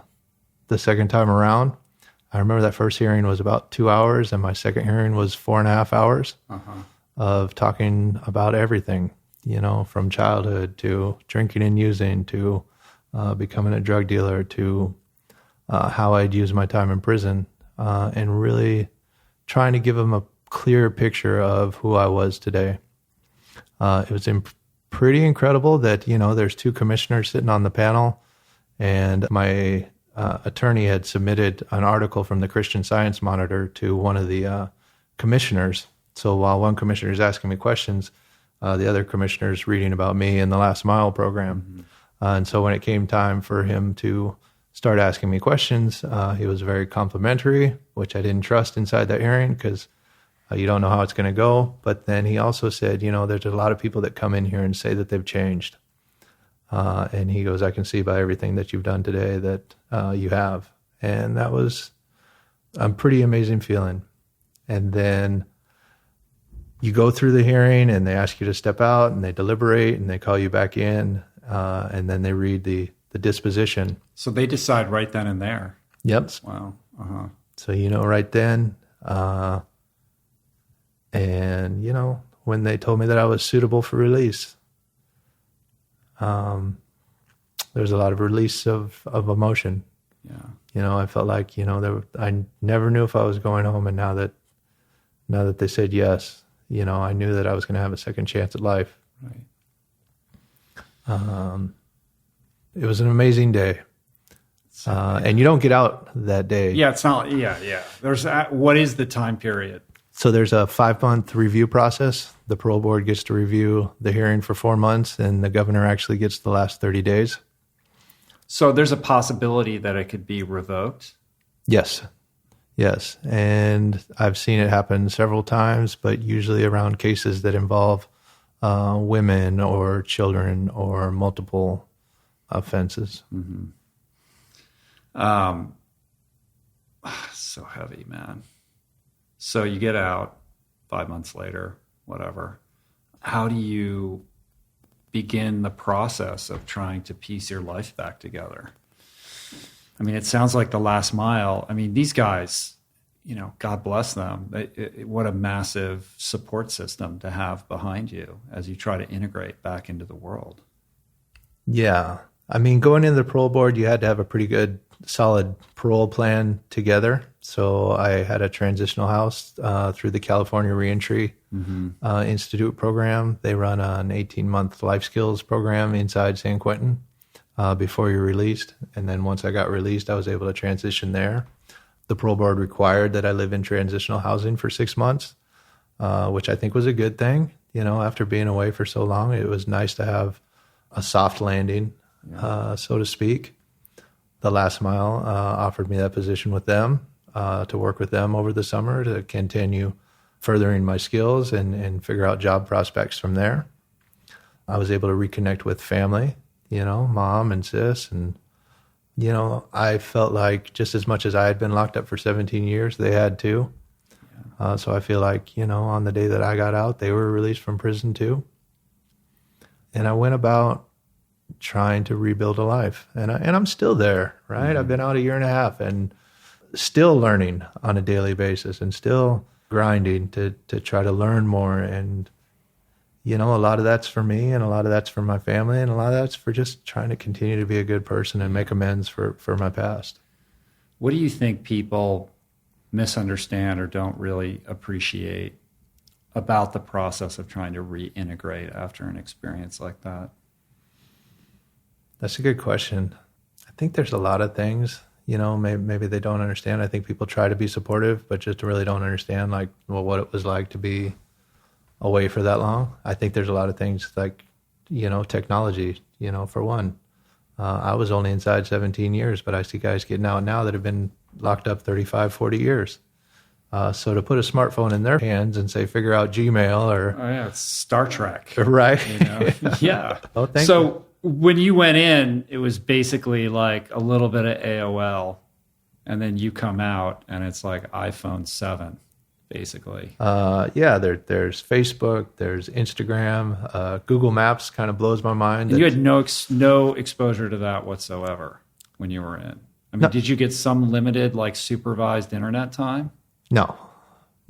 second time around. I remember that first hearing was about 2 hours and my second hearing was 4.5 hours. Of talking about everything, from childhood to drinking and using to becoming a drug dealer to how I'd use my time in prison, and really trying to give them a clear picture of who I was today. It was pretty incredible that, there's two commissioners sitting on the panel, and my attorney had submitted an article from the Christian Science Monitor to one of the commissioners. So while one commissioner is asking me questions, the other commissioner is reading about me in the Last Mile program. And so when it came time for him to start asking me questions, he was very complimentary, which I didn't trust inside that hearing because you don't know how it's going to go. But then he also said, there's a lot of people that come in here and say that they've changed. And he goes, I can see by everything that you've done today that you have. And that was a pretty amazing feeling. And then you go through the hearing and they ask you to step out and they deliberate and they call you back in and then they read the disposition. So they decide right then and there. Yep. Wow. Uh-huh. So, right then. And, when they told me that I was suitable for release, there was a lot of release of emotion. Yeah. I felt like, I never knew if I was going home. And now that they said yes, I knew that I was going to have a second chance at life. Right. It was an amazing day. And you don't get out that day. Yeah, it's not, yeah. What is the time period? So there's a 5-month review process. The parole board gets to review the hearing for 4 months, and the governor actually gets the last 30 days. So there's a possibility that it could be revoked? Yes. And I've seen it happen several times, but usually around cases that involve women or children or multiple offenses. Mm-hmm. So heavy, man. So you get out 5 months later, whatever. How do you begin the process of trying to piece your life back together? I mean, it sounds like the Last Mile. I mean, these guys, God bless them. What a massive support system to have behind you as you try to integrate back into the world. Yeah. I mean, going into the parole board, you had to have a pretty good, solid parole plan together. So I had a transitional house through the California Reentry Institute program. They run an 18-month life skills program inside San Quentin before you're released. And then once I got released, I was able to transition there. The parole board required that I live in transitional housing for 6 months, which I think was a good thing. After being away for so long, it was nice to have a soft landing, so to speak. The Last Mile offered me that position with them to work with them over the summer to continue furthering my skills and figure out job prospects from there. I was able to reconnect with family, mom and sis. And, I felt like just as much as I had been locked up for 17 years, they had too. So I feel like, on the day that I got out, they were released from prison too. And I went about trying to rebuild a life. And I'm still there, right? Mm-hmm. I've been out 1.5 years and still learning on a daily basis and still grinding to try to learn more. And, a lot of that's for me and a lot of that's for my family and a lot of that's for just trying to continue to be a good person and make amends for my past. What do you think people misunderstand or don't really appreciate about the process of trying to reintegrate after an experience like that? That's a good question. I think there's a lot of things, maybe they don't understand. I think people try to be supportive, but just really don't understand what it was like to be away for that long. I think there's a lot of things like, technology, for one. I was only inside 17 years, but I see guys getting out now that have been locked up 35, 40 years. So to put a smartphone in their hands and say, figure out Gmail or... Oh, yeah, it's Star Trek. Right. Yeah. Oh, thank you. When you went in, it was basically like a little bit of AOL, and then you come out, and it's like iPhone 7, basically. There's Facebook, there's Instagram, Google Maps kind of blows my mind. And you had no exposure to that whatsoever when you were in. I mean, no. Did you get some limited, supervised internet time? No.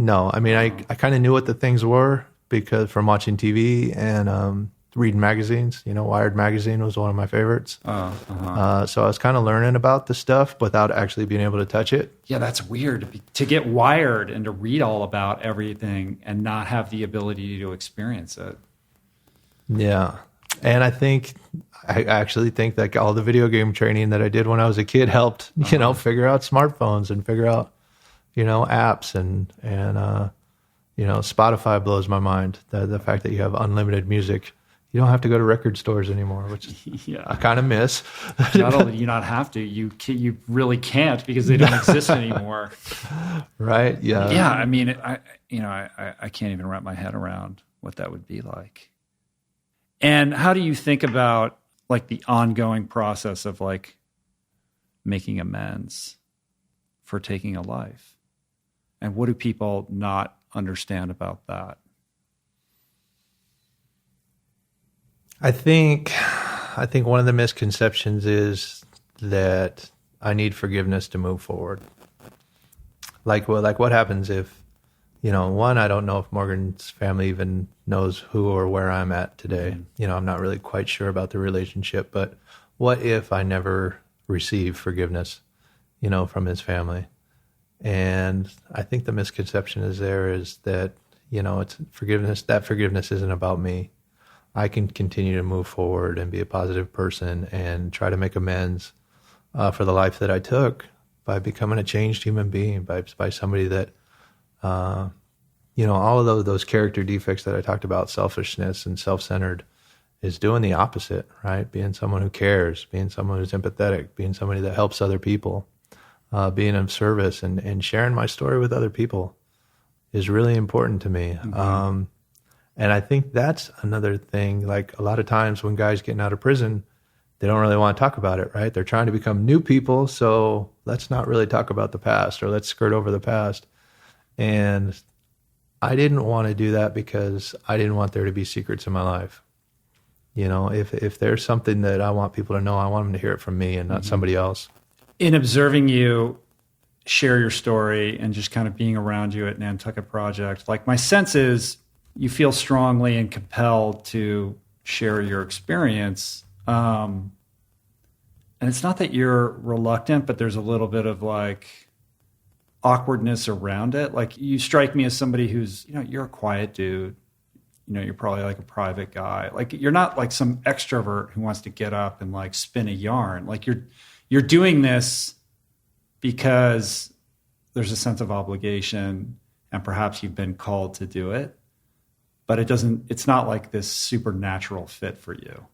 I mean, I kind of knew what the things were because from watching TV and reading magazines. Wired magazine was one of my favorites. So I was kind of learning about the stuff without actually being able to touch it. Yeah, that's weird to get wired and to read all about everything and not have the ability to experience it. Yeah. And I actually think that all the video game training that I did when I was a kid helped, figure out smartphones and figure out, apps and Spotify blows my mind. The fact that you have unlimited music. You don't have to go to record stores anymore, which I kind of miss. Not only do you not have to, you really can't because they don't exist anymore. Right? Yeah. Yeah. I mean, I can't even wrap my head around what that would be like. And how do you think about like the ongoing process of like making amends for taking a life? And what do people not understand about that? I think one of the misconceptions is that I need forgiveness to move forward. Like what happens if, one, I don't know if Morgan's family even knows who or where I'm at today. Mm-hmm. I'm not really quite sure about the relationship, but what if I never receive forgiveness, from his family? And I think the misconception is that, it's forgiveness. That forgiveness isn't about me. I can continue to move forward and be a positive person and try to make amends for the life that I took by becoming a changed human being, by somebody that, all of those character defects that I talked about, selfishness and self-centered, is doing the opposite, right? Being someone who cares, being someone who's empathetic, being somebody that helps other people, being of service and sharing my story with other people is really important to me. Mm-hmm. And I think that's another thing. Like a lot of times when guys getting out of prison, they don't really want to talk about it, right? They're trying to become new people. So let's not really talk about the past, or let's skirt over the past. And I didn't want to do that because I didn't want there to be secrets in my life. If there's something that I want people to know, I want them to hear it from me and not mm-hmm. somebody else. In observing you share your story and just kind of being around you at Nantucket Project, like my sense is you feel strongly and compelled to share your experience. And it's not that you're reluctant, but there's a little bit of like awkwardness around it. Like you strike me as somebody who's, you're a quiet dude. You're probably like a private guy. Like you're not like some extrovert who wants to get up and like spin a yarn. Like you're doing this because there's a sense of obligation and perhaps you've been called to do it. But it's not like this supernatural fit for you.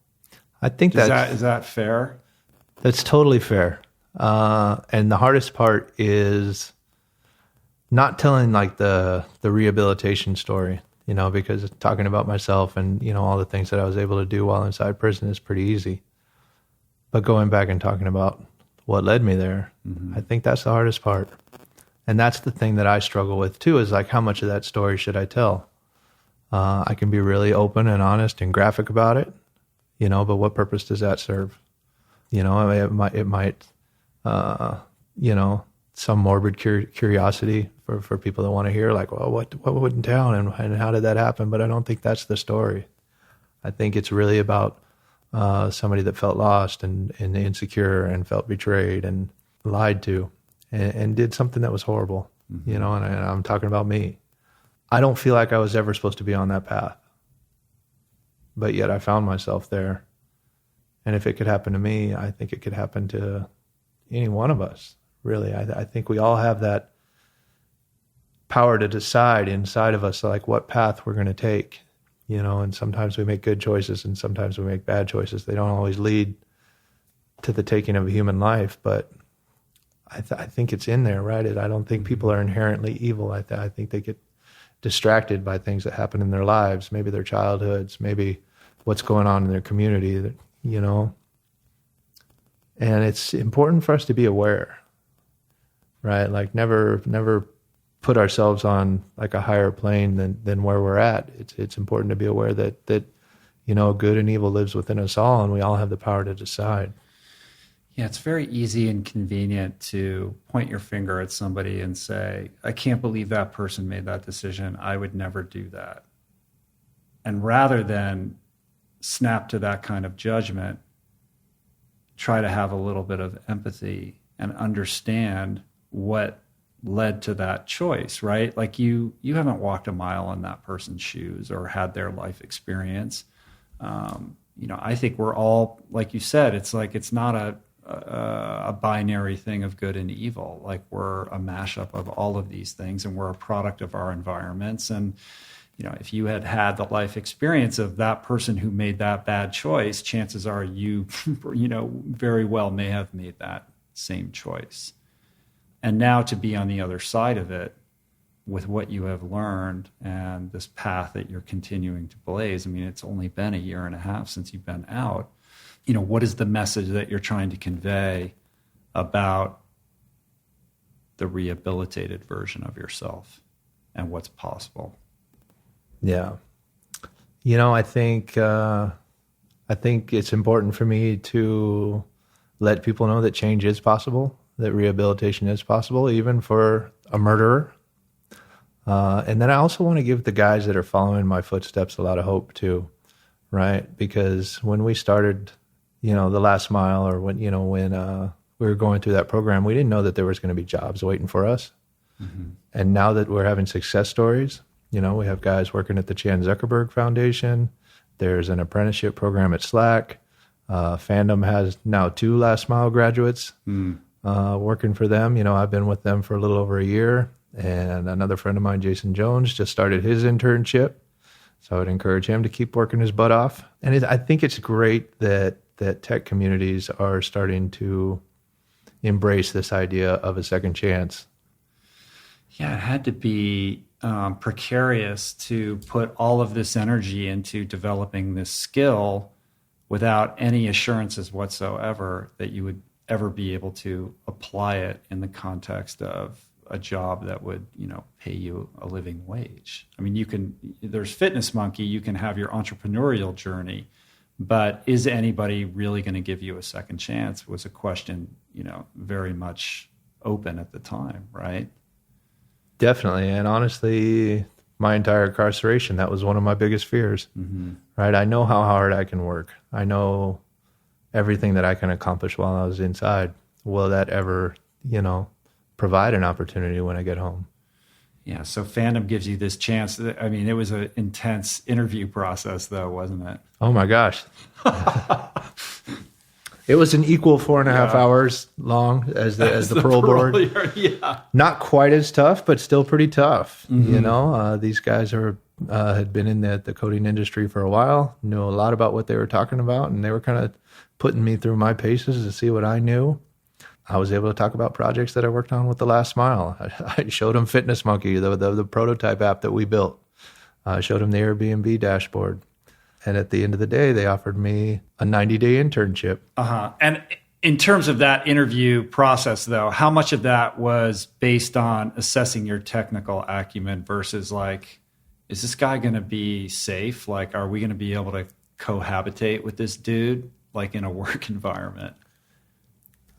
I think is that fair? That's totally fair. And the hardest part is not telling like the rehabilitation story, because talking about myself and, all the things that I was able to do while inside prison is pretty easy. But going back and talking about what led me there, mm-hmm. I think that's the hardest part. And that's the thing that I struggle with too, is like, how much of that story should I tell? I can be really open and honest and graphic about it, but what purpose does that serve? It might, some morbid curiosity for people that want to hear, like, well, what went in town and how did that happen? But I don't think that's the story. I think it's really about somebody that felt lost and insecure and felt betrayed and lied to and did something that was horrible, mm-hmm. And I'm talking about me. I don't feel like I was ever supposed to be on that path, but yet I found myself there. And if it could happen to me, I think it could happen to any one of us, really. I think we all have that power to decide inside of us, like what path we're going to take, and sometimes we make good choices and sometimes we make bad choices. They don't always lead to the taking of a human life, but I think it's in there, right? I don't think people are inherently evil. I think they get distracted by things that happen in their lives, maybe their childhoods, maybe what's going on in their community, and it's important for us to be aware, right? Like never put ourselves on like a higher plane than where we're at. It's important to be aware that good and evil lives within us all, and we all have the power to decide. Yeah, it's very easy and convenient to point your finger at somebody and say, I can't believe that person made that decision. I would never do that. And rather than snap to that kind of judgment, try to have a little bit of empathy and understand what led to that choice, right? Like you haven't walked a mile in that person's shoes or had their life experience. I think we're all, like you said, it's like it's not a a binary thing of good and evil. Like we're a mashup of all of these things, and we're a product of our environments. And if you had had the life experience of that person who made that bad choice, chances are you, very well may have made that same choice. And now to be on the other side of it with what you have learned and this path that you're continuing to blaze. I mean, it's only been a year and a half since you've been out. What is the message that you're trying to convey about the rehabilitated version of yourself and what's possible? Yeah. I think it's important for me to let people know that change is possible, that rehabilitation is possible, even for a murderer. And then I also want to give the guys that are following my footsteps a lot of hope too, right? Because when we started, the last mile, or when we were going through that program, we didn't know that there was going to be jobs waiting for us. Mm-hmm. And now that we're having success stories, we have guys working at the Chan Zuckerberg Foundation. There's an apprenticeship program at Slack. Fandom has now 2 last mile graduates working for them. I've been with them for a little over a year. And another friend of mine, Jason Jones, just started his internship. So I would encourage him to keep working his butt off. And I think it's great that tech communities are starting to embrace this idea of a second chance. Yeah, it had to be precarious to put all of this energy into developing this skill without any assurances whatsoever that you would ever be able to apply it in the context of a job that would, pay you a living wage. I mean, there's Fitness Monkey, you can have your entrepreneurial journey, but is anybody really going to give you a second chance was a question, very much open at the time, right? Definitely. And honestly, my entire incarceration, that was one of my biggest fears, right? I know how hard I can work. I know everything that I can accomplish while I was inside. Will that ever, provide an opportunity when I get home? Yeah. So Fandom gives you this chance. I mean, it was an intense interview process though, wasn't it? Oh my gosh. It was an equal 4.5 hours long as the parole board. Yeah. Not quite as tough, but still pretty tough. These guys had been in the coding industry for a while, knew a lot about what they were talking about, and they were kind of putting me through my paces to see what I knew. I was able to talk about projects that I worked on with the last mile. I showed them Fitness Monkey, the prototype app that we built. I showed them the Airbnb dashboard. And at the end of the day, they offered me a 90-day internship. And in terms of that interview process, though, how much of that was based on assessing your technical acumen versus like, is this guy going to be safe? Like, are we going to be able to cohabitate with this dude, like in a work environment?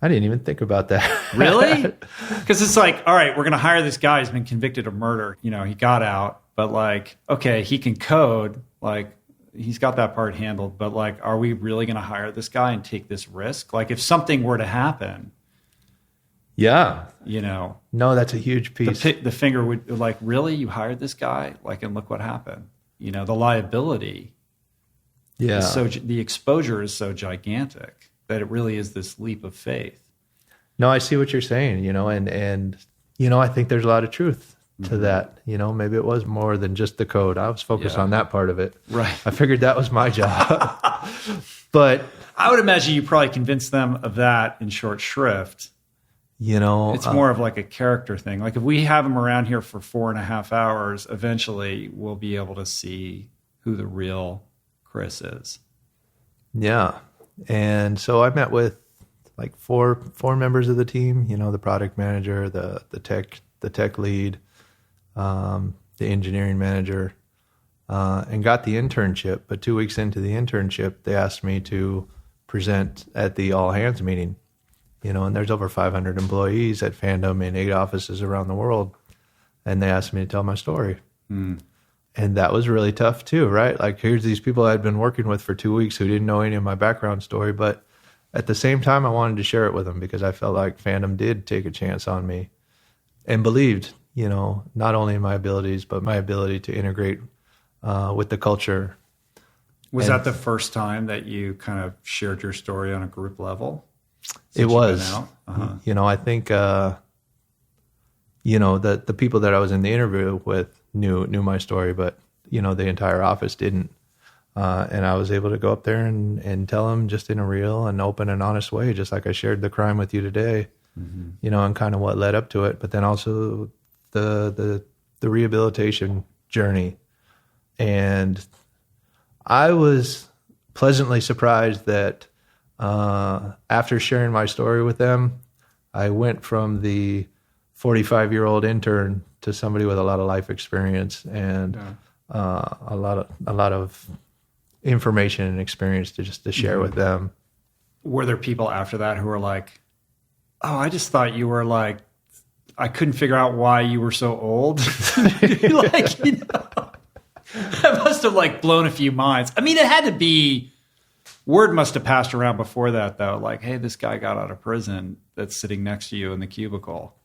I didn't even think about that. Really? Because it's like, all right, we're going to hire this guy who's been convicted of murder. He got out, but like, okay, he can code. Like, he's got that part handled. But like, are we really going to hire this guy and take this risk? Like, if something were to happen. Yeah. No, that's a huge piece. The finger would like, really? You hired this guy? Like, and look what happened. The liability. Yeah. The exposure is so gigantic that it really is this leap of faith. No, I see what you're saying, and I think there's a lot of truth to that. Maybe it was more than just the code. I was focused on that part of it. Right. I figured that was my job. But I would imagine you probably convinced them of that in short shrift. It's more of like a character thing. Like if we have them around here for 4.5 hours, eventually we'll be able to see who the real Chris is. Yeah. And so I met with like four members of the team, the product manager, the tech lead, the engineering manager, and got the internship. But 2 weeks into the internship, they asked me to present at the all hands meeting, and there's over 500 employees at Fandom in 8 offices around the world. And they asked me to tell my story. And that was really tough too, right? Like here's these people I'd been working with for 2 weeks who didn't know any of my background story, but at the same time, I wanted to share it with them because I felt like Fandom did take a chance on me and believed, not only in my abilities, but my ability to integrate with the culture. Was that the first time that you kind of shared your story on a group level? It was. I think, the people that I was in the interview with knew my story, but, the entire office didn't. And I was able to go up there and tell them just in a real and open and honest way, just like I shared the crime with you today, and kind of what led up to it, but then also the rehabilitation journey. And I was pleasantly surprised that after sharing my story with them, I went from the 45-year-old intern to somebody with a lot of life experience and a lot of information and experience to share with them. Were there people after that who were like, "Oh, I just thought you were like, I couldn't figure out why you were so old." That must have like blown a few minds. I mean, it had to be, word must have passed around before that though. Like, hey, this guy got out of prison that's sitting next to you in the cubicle.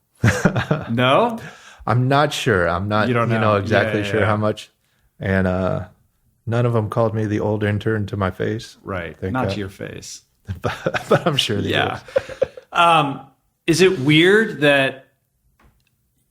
No? I'm not sure. I'm not, exactly sure how much. And none of them called me the old intern to my face. Right. Not to your face. But I'm sure they did. Is it weird that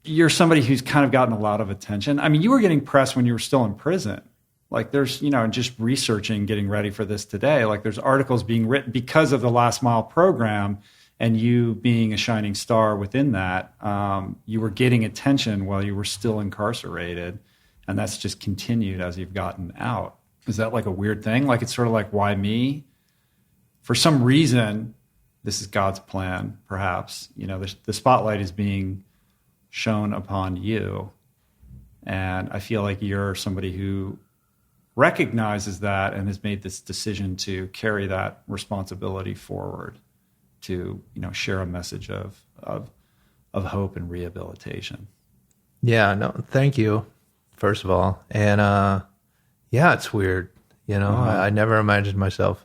you're somebody who's kind of gotten a lot of attention? I mean, you were getting press when you were still in prison. Like there's, just researching, getting ready for this today, like there's articles being written because of the Last Mile program and you being a shining star within that. You were getting attention while you were still incarcerated, and that's just continued as you've gotten out. Is that like a weird thing? Like it's sort of like, why me? For some reason, this is God's plan, perhaps. The spotlight is being shown upon you. And I feel like you're somebody who recognizes that and has made this decision to carry that responsibility forward to, share a message of hope and rehabilitation. Yeah, no, thank you, first of all. And it's weird. I never imagined myself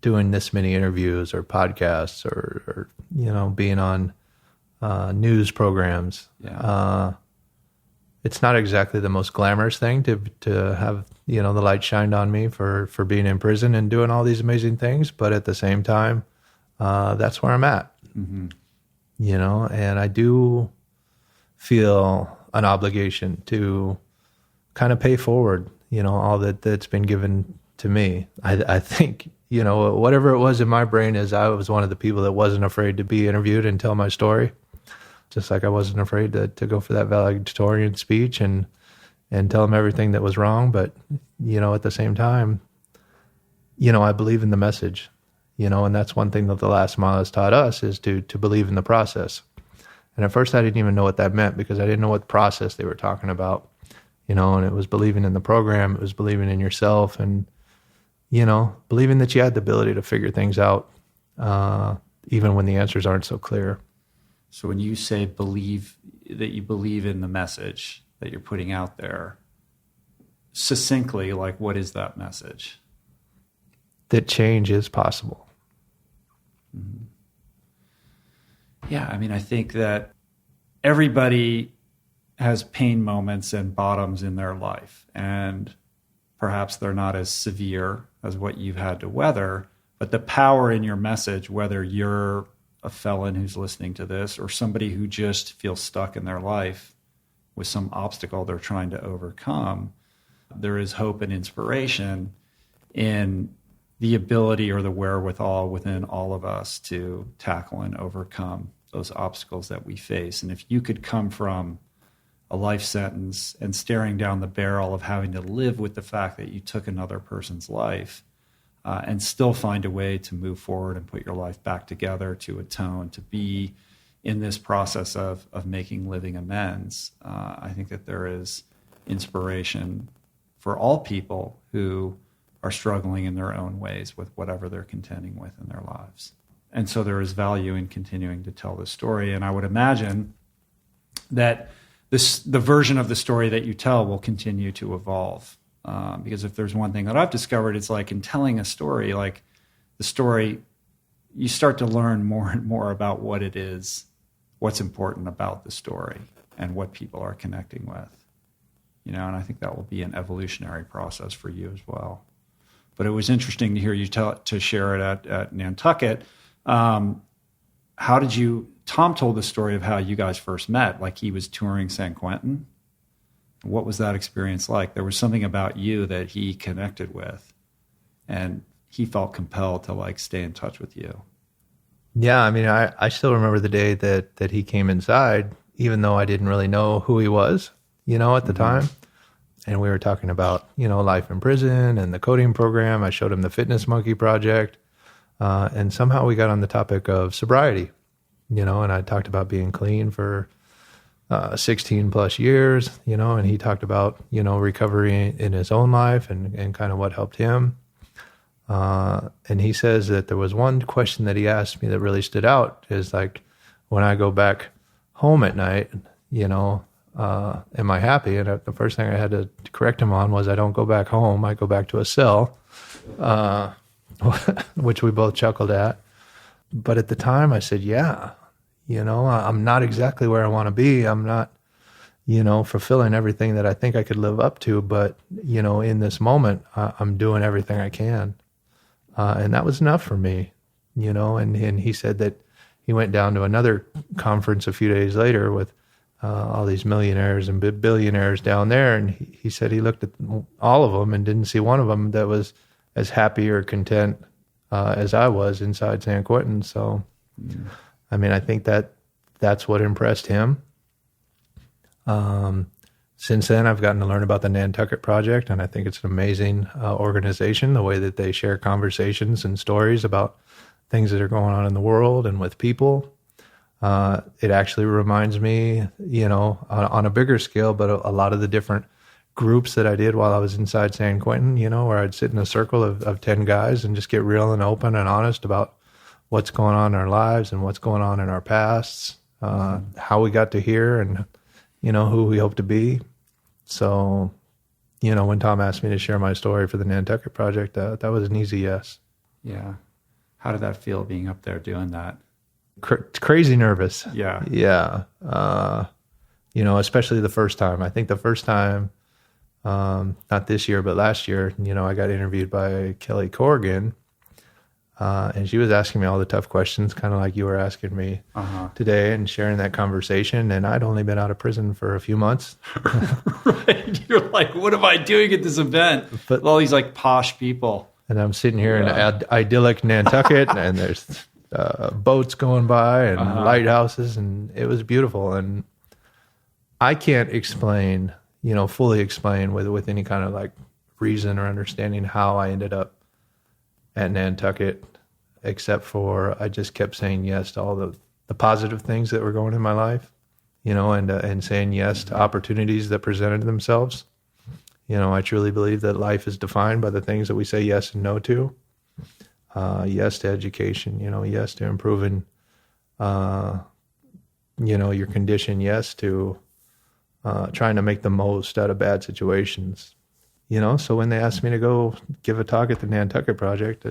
doing this many interviews or podcasts or being on news programs. Yeah. It's not exactly the most glamorous thing to have, the light shined on me for being in prison and doing all these amazing things. But at the same time, that's where I'm at, and I do feel an obligation to kind of pay forward, all that's been given to me. I think, whatever it was in my brain is I was one of the people that wasn't afraid to be interviewed and tell my story. Just like I wasn't afraid to go for that valedictorian speech and tell them everything that was wrong. But, at the same time, I believe in the message, and that's one thing that the Last Mile has taught us is to believe in the process. And at first I didn't even know what that meant because I didn't know what process they were talking about, and it was believing in the program. It was believing in yourself and, believing that you had the ability to figure things out, even when the answers aren't so clear. So when you say believe in the message that you're putting out there, succinctly, like what is that message? That change is possible. Mm-hmm. Yeah, I mean, I think that everybody has pain moments and bottoms in their life, and perhaps they're not as severe as what you've had to weather, but the power in your message, whether you're a felon who's listening to this or somebody who just feels stuck in their life with some obstacle they're trying to overcome, there is hope and inspiration in the ability or the wherewithal within all of us to tackle and overcome those obstacles that we face. And if you could come from a life sentence and staring down the barrel of having to live with the fact that you took another person's life, and still find a way to move forward and put your life back together, to atone, to be in this process of making living amends, I think that there is inspiration for all people who are struggling in their own ways with whatever they're contending with in their lives. And so there is value in continuing to tell this story. And I would imagine that the version of the story that you tell will continue to evolve. Because if there's one thing that I've discovered, it's like in telling a story, like the story, you start to learn more and more about what it is, what's important about the story, and what people are connecting with. And I think that will be an evolutionary process for you as well. But it was interesting to hear you to share it at Nantucket. Tom told the story of how you guys first met, like he was touring San Quentin. What was that experience like? There was something about you that he connected with, and he felt compelled to like stay in touch with you. Yeah, I mean, I still remember the day that he came inside, even though I didn't really know who he was, at the time. And we were talking about, life in prison and the coding program. I showed him the Fitness Monkey project. And somehow we got on the topic of sobriety, and I talked about being clean for 16 plus years, and he talked about, recovery in his own life and kind of what helped him. And he says that there was one question that he asked me that really stood out is like, when I go back home at night, am I happy? And the first thing I had to correct him on was I don't go back home. I go back to a cell, which we both chuckled at. But at the time I said, yeah, I'm not exactly where I want to be. I'm not, fulfilling everything that I think I could live up to. But, in this moment, I'm doing everything I can. And that was enough for me, and he said that he went down to another conference a few days later with all these millionaires and billionaires down there. And he said he looked at all of them and didn't see one of them that was as happy or content as I was inside San Quentin. So, I mean, I think that's what impressed him. Since then, I've gotten to learn about the Nantucket Project, and I think it's an amazing organization, the way that they share conversations and stories about things that are going on in the world and with people. It actually reminds me, on a bigger scale, but a lot of the different groups that I did while I was inside San Quentin, where I'd sit in a circle of 10 guys and just get real and open and honest about what's going on in our lives and what's going on in our pasts, how we got to here and, who we hope to be. So, when Tom asked me to share my story for the Nantucket Project, that was an easy yes. Yeah. How did that feel being up there doing that? Crazy nervous. Yeah. Yeah. Especially the first time. I think the first time, not this year, but last year, I got interviewed by Kelly Corrigan, and she was asking me all the tough questions, kind of like you were asking me today, and sharing that conversation. And I'd only been out of prison for a few months. Right. You're like, what am I doing at this event? But all these like posh people. And I'm sitting here in idyllic Nantucket, and there's boats going by and lighthouses, and it was beautiful. And I can't explain, fully explain with any kind of like reason or understanding how I ended up at Nantucket, except for I just kept saying yes to all the positive things that were going in my life, and saying yes to opportunities that presented themselves. I truly believe that life is defined by the things that we say yes and no to. Yes to education, yes to improving, your condition, yes to trying to make the most out of bad situations. So when they asked me to go give a talk at the Nantucket Project,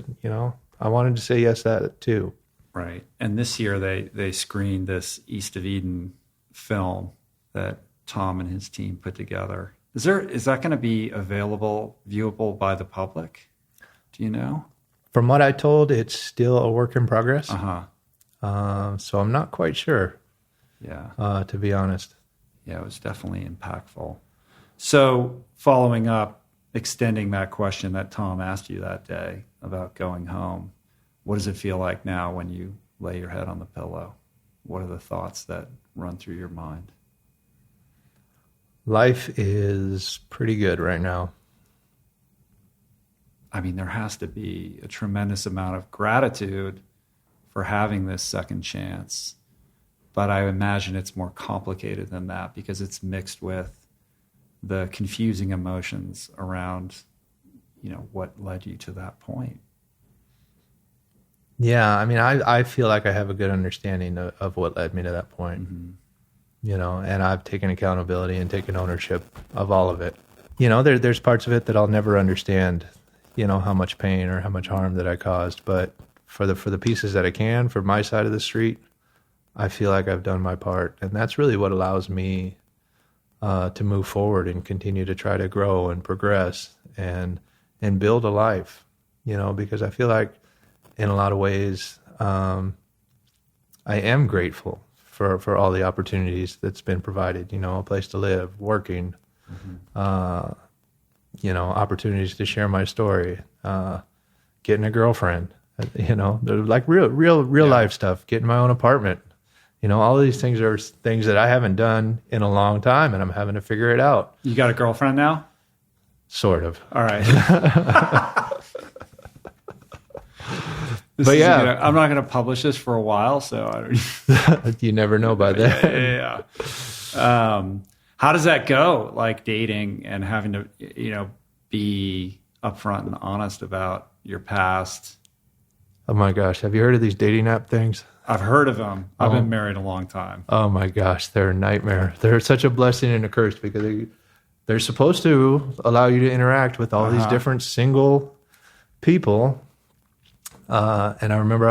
I wanted to say yes to that too. Right. And this year they screened this East of Eden film that Tom and his team put together. Is that going to be viewable by the public? Do you know? From what I told, it's still a work in progress. So I'm not quite sure. Yeah. To be honest. Yeah, it was definitely impactful. So following up, extending that question that Tom asked you that day about going home, what does it feel like now when you lay your head on the pillow? What are the thoughts that run through your mind? Life is pretty good right now. I mean, there has to be a tremendous amount of gratitude for having this second chance. But I imagine it's more complicated than that because it's mixed with the confusing emotions around, what led you to that point. Yeah, I mean, I feel like I have a good understanding of what led me to that point. And I've taken accountability and taken ownership of all of it. There's parts of it that I'll never understand, how much pain or how much harm that I caused. But for the pieces that I can, for my side of the street, I feel like I've done my part. And that's really what allows me to move forward and continue to try to grow and progress and build a life, because I feel like in a lot of ways, am grateful for all the opportunities that's been provided, a place to live, working, opportunities to share my story, getting a girlfriend, they're like real life stuff, getting my own apartment. All these things are things that I haven't done in a long time, and I'm having to figure it out. You got a girlfriend now? Sort of. All right. But yeah, I'm not going to publish this for a while, so I don't. You never know by then. Yeah. How does that go? Like dating and having to, be upfront and honest about your past. Oh my gosh, have you heard of these dating app things? I've heard of them. I've been married a long time. Oh my gosh, they're a nightmare. They're such a blessing and a curse because they're supposed to allow you to interact with all these different single people. And I remember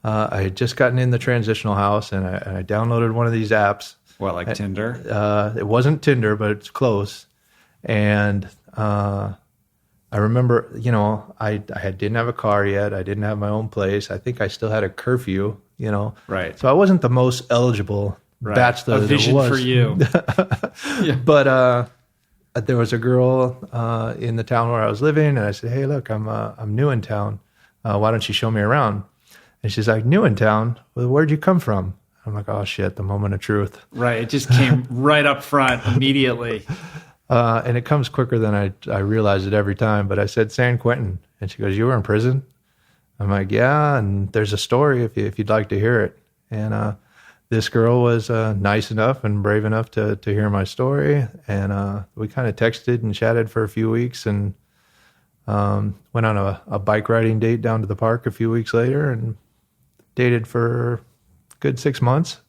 I had just gotten in the transitional house, and I downloaded one of these apps. What, like Tinder? It wasn't Tinder, but it's close. And I remember, I didn't have a car yet. I didn't have my own place. I think I still had a curfew, Right. So I wasn't the most eligible bachelor. A vision there was. for you. Yeah. But there was a girl in the town where I was living, and I said, "Hey, look, I'm new in town. Why don't you show me around?" And she's like, "New in town? Well, where'd you come from?" I'm like, "Oh shit, the moment of truth." Right. It just came right up front immediately. And it comes quicker than I realize it every time. But I said, "San Quentin." And she goes, "You were in prison?" I'm like, "Yeah, and there's a story if you'd like to hear it." And this girl was nice enough and brave enough to hear my story. And we kind of texted and chatted for a few weeks, and went on a bike riding date down to the park a few weeks later, and dated for a good 6 months.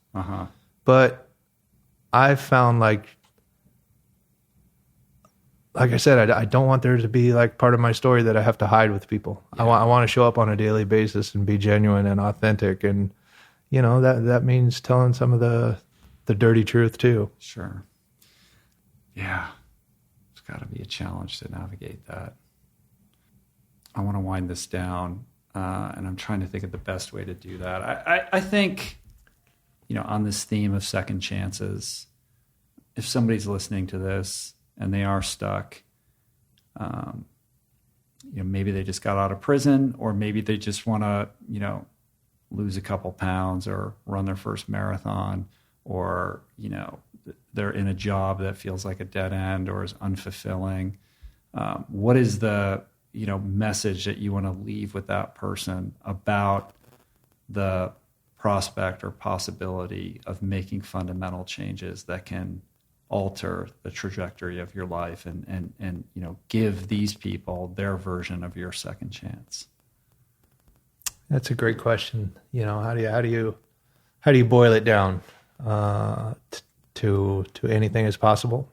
But I found like I said, I don't want there to be like part of my story that I have to hide with people. Yeah. I want to show up on a daily basis and be genuine and authentic. And, that means telling some of the dirty truth too. Sure. Yeah. It's got to be a challenge to navigate that. I want to wind this down, and I'm trying to think of the best way to do that. I think, on this theme of second chances, if somebody's listening to this and they are stuck, maybe they just got out of prison, or maybe they just want to, lose a couple pounds or run their first marathon, or, they're in a job that feels like a dead end or is unfulfilling. What is the message that you want to leave with that person about the prospect or possibility of making fundamental changes that can alter the trajectory of your life and give these people their version of your second chance? That's a great question. How do you boil it down to anything as possible?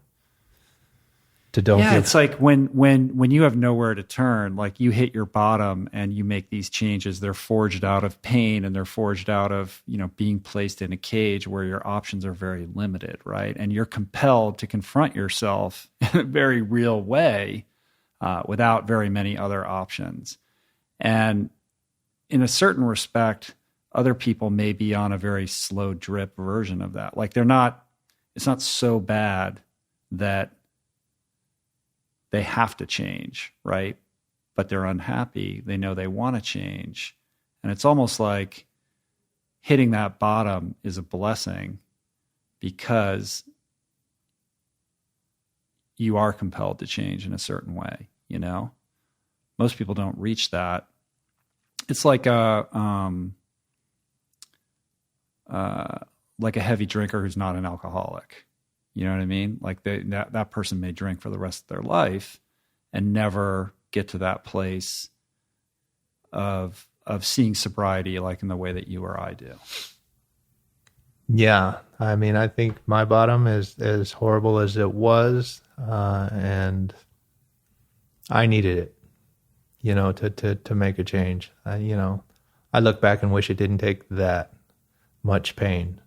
It's like when you have nowhere to turn, like you hit your bottom and you make these changes, they're forged out of pain, and they're forged out of, being placed in a cage where your options are very limited, right? And you're compelled to confront yourself in a very real way without very many other options. And in a certain respect, other people may be on a very slow drip version of that. Like it's not so bad that they have to change, right? But they're unhappy. They know they want to change. And it's almost like hitting that bottom is a blessing because you are compelled to change in a certain way, Most people don't reach that. It's like a heavy drinker who's not an alcoholic. You know what I mean? Like that person may drink for the rest of their life and never get to that place of seeing sobriety like in the way that you or I do. Yeah. I mean, I think my bottom is as horrible as it was, and I needed it, to make a change. I look back and wish it didn't take that much pain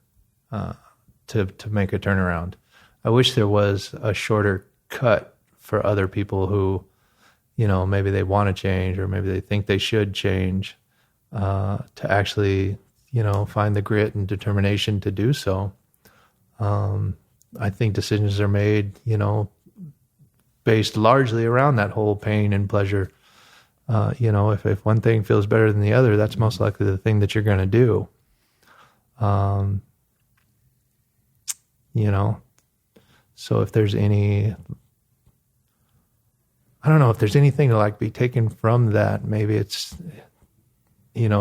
to make a turnaround. I wish there was a shorter cut for other people who, maybe they want to change or maybe they think they should change, to actually find the grit and determination to do so. I think decisions are made, based largely around that whole pain and pleasure. If one thing feels better than the other, that's most likely the thing that you're going to do. So if there's I don't know if there's anything to be taken from that, maybe it's,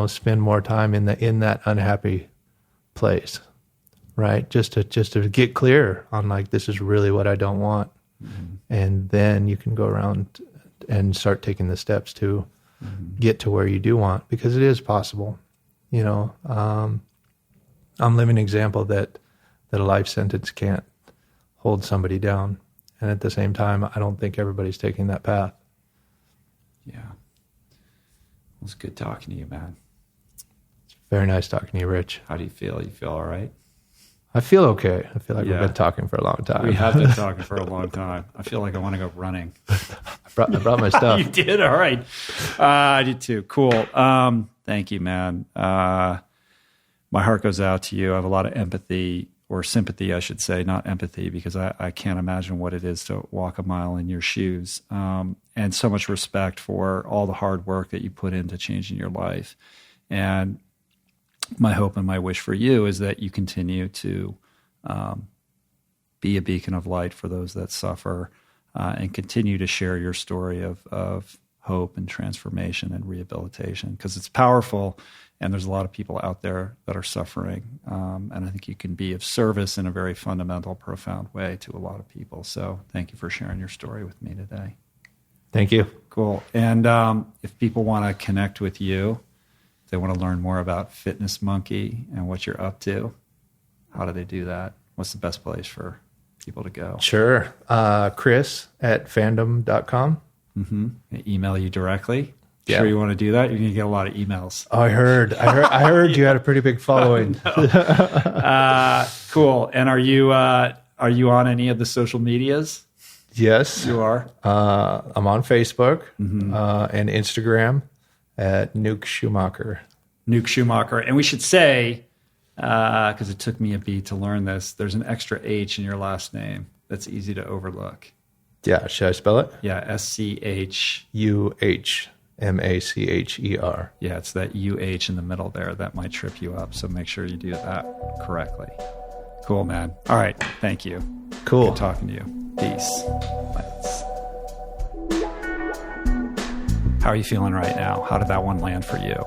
spend more time in that unhappy place, right? Just to get clear on this is really what I don't want. Mm-hmm. And then you can go around and start taking the steps to get to where you do want, because it is possible. I'm a living example that a life sentence can't hold somebody down. And at the same time, I don't think everybody's taking that path. Yeah. It was good talking to you, man. It's very nice talking to you, Rich. How do you feel? You feel all right? I feel okay. I feel like we've been talking for a long time. We have been talking for a long time. I feel like I want to go running. I brought my stuff. You did? All right. I did too. Cool. Thank you, man. My heart goes out to you. I have a lot of empathy, or sympathy, I should say, not empathy, because I can't imagine what it is to walk a mile in your shoes. And so much respect for all the hard work that you put into changing your life. And my hope and my wish for you is that you continue to be a beacon of light for those that suffer, and continue to share your story of hope and transformation and rehabilitation, because it's powerful. And there's a lot of people out there that are suffering. And I think you can be of service in a very fundamental, profound way to a lot of people. So thank you for sharing your story with me today. Thank you. Cool. And if people want to connect with you, if they want to learn more about Fitness Monkey and what you're up to, how do they do that? What's the best place for people to go? Sure. Chris@fandom.com. Mm-hmm. Email you directly. Yeah. Sure you want to do that? You're going to get a lot of emails. Oh, I heard you had a pretty big following. Cool. And are you on any of the social medias? Yes. You are? I'm on Facebook and Instagram at Nuke Schuhmacher. Nuke Schuhmacher. And we should say, because it took me a beat to learn this, there's an extra H in your last name that's easy to overlook. Yeah. Should I spell it? Yeah. SCHUHMACHER. Yeah, it's that UH in the middle there that might trip you up. So make sure you do that correctly. Cool, man. All right. Thank you. Cool. Good talking to you. Peace. How are you feeling right now? How did that one land for you?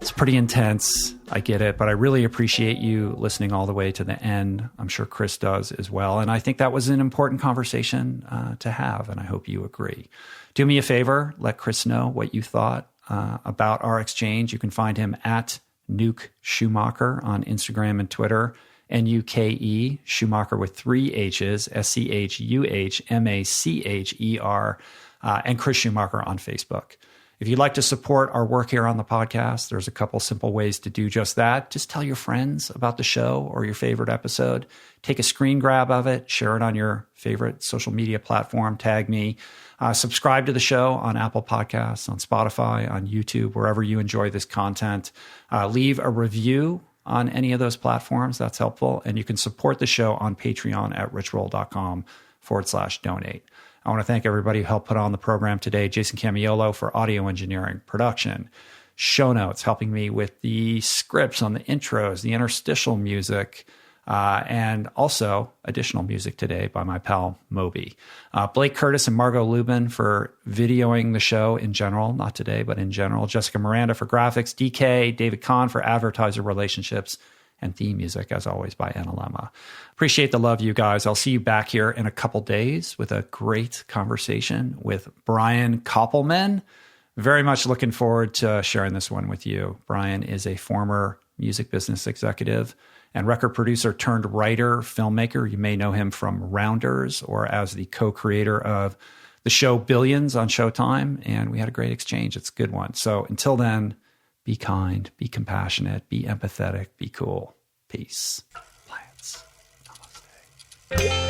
It's pretty intense. I get it, but I really appreciate you listening all the way to the end. I'm sure Chris does as well. And I think that was an important conversation to have, and I hope you agree. Do me a favor, let Chris know what you thought about our exchange. You can find him at Nuke Schuhmacher on Instagram and Twitter, Nuke, Schuhmacher with 3 H's, SCHUHMACHER, and Chris Schuhmacher on Facebook. If you'd like to support our work here on the podcast, there's a couple simple ways to do just that. Just tell your friends about the show or your favorite episode. Take a screen grab of it, share it on your favorite social media platform, tag me. Subscribe to the show on Apple Podcasts, on Spotify, on YouTube, wherever you enjoy this content. Leave a review on any of those platforms. That's helpful. And you can support the show on Patreon at richroll.com/donate. I want to thank everybody who helped put on the program today. Jason Camiolo for audio engineering, production, show notes, helping me with the scripts on the intros, the interstitial music, and also additional music today by my pal Moby. Blake Curtis and Margot Lubin for videoing the show in general, not today, but in general. Jessica Miranda for graphics, DK, David Kahn for advertiser relationships, and theme music, as always, by Analemma. Appreciate the love, you guys. I'll see you back here in a couple days with a great conversation with Brian Koppelman. Very much looking forward to sharing this one with you. Brian is a former music business executive and record producer turned writer, filmmaker. You may know him from Rounders or as the co-creator of the show Billions on Showtime. And we had a great exchange. It's a good one. So until then, be kind, be compassionate, be empathetic, be cool. Peace. Plants. Namaste.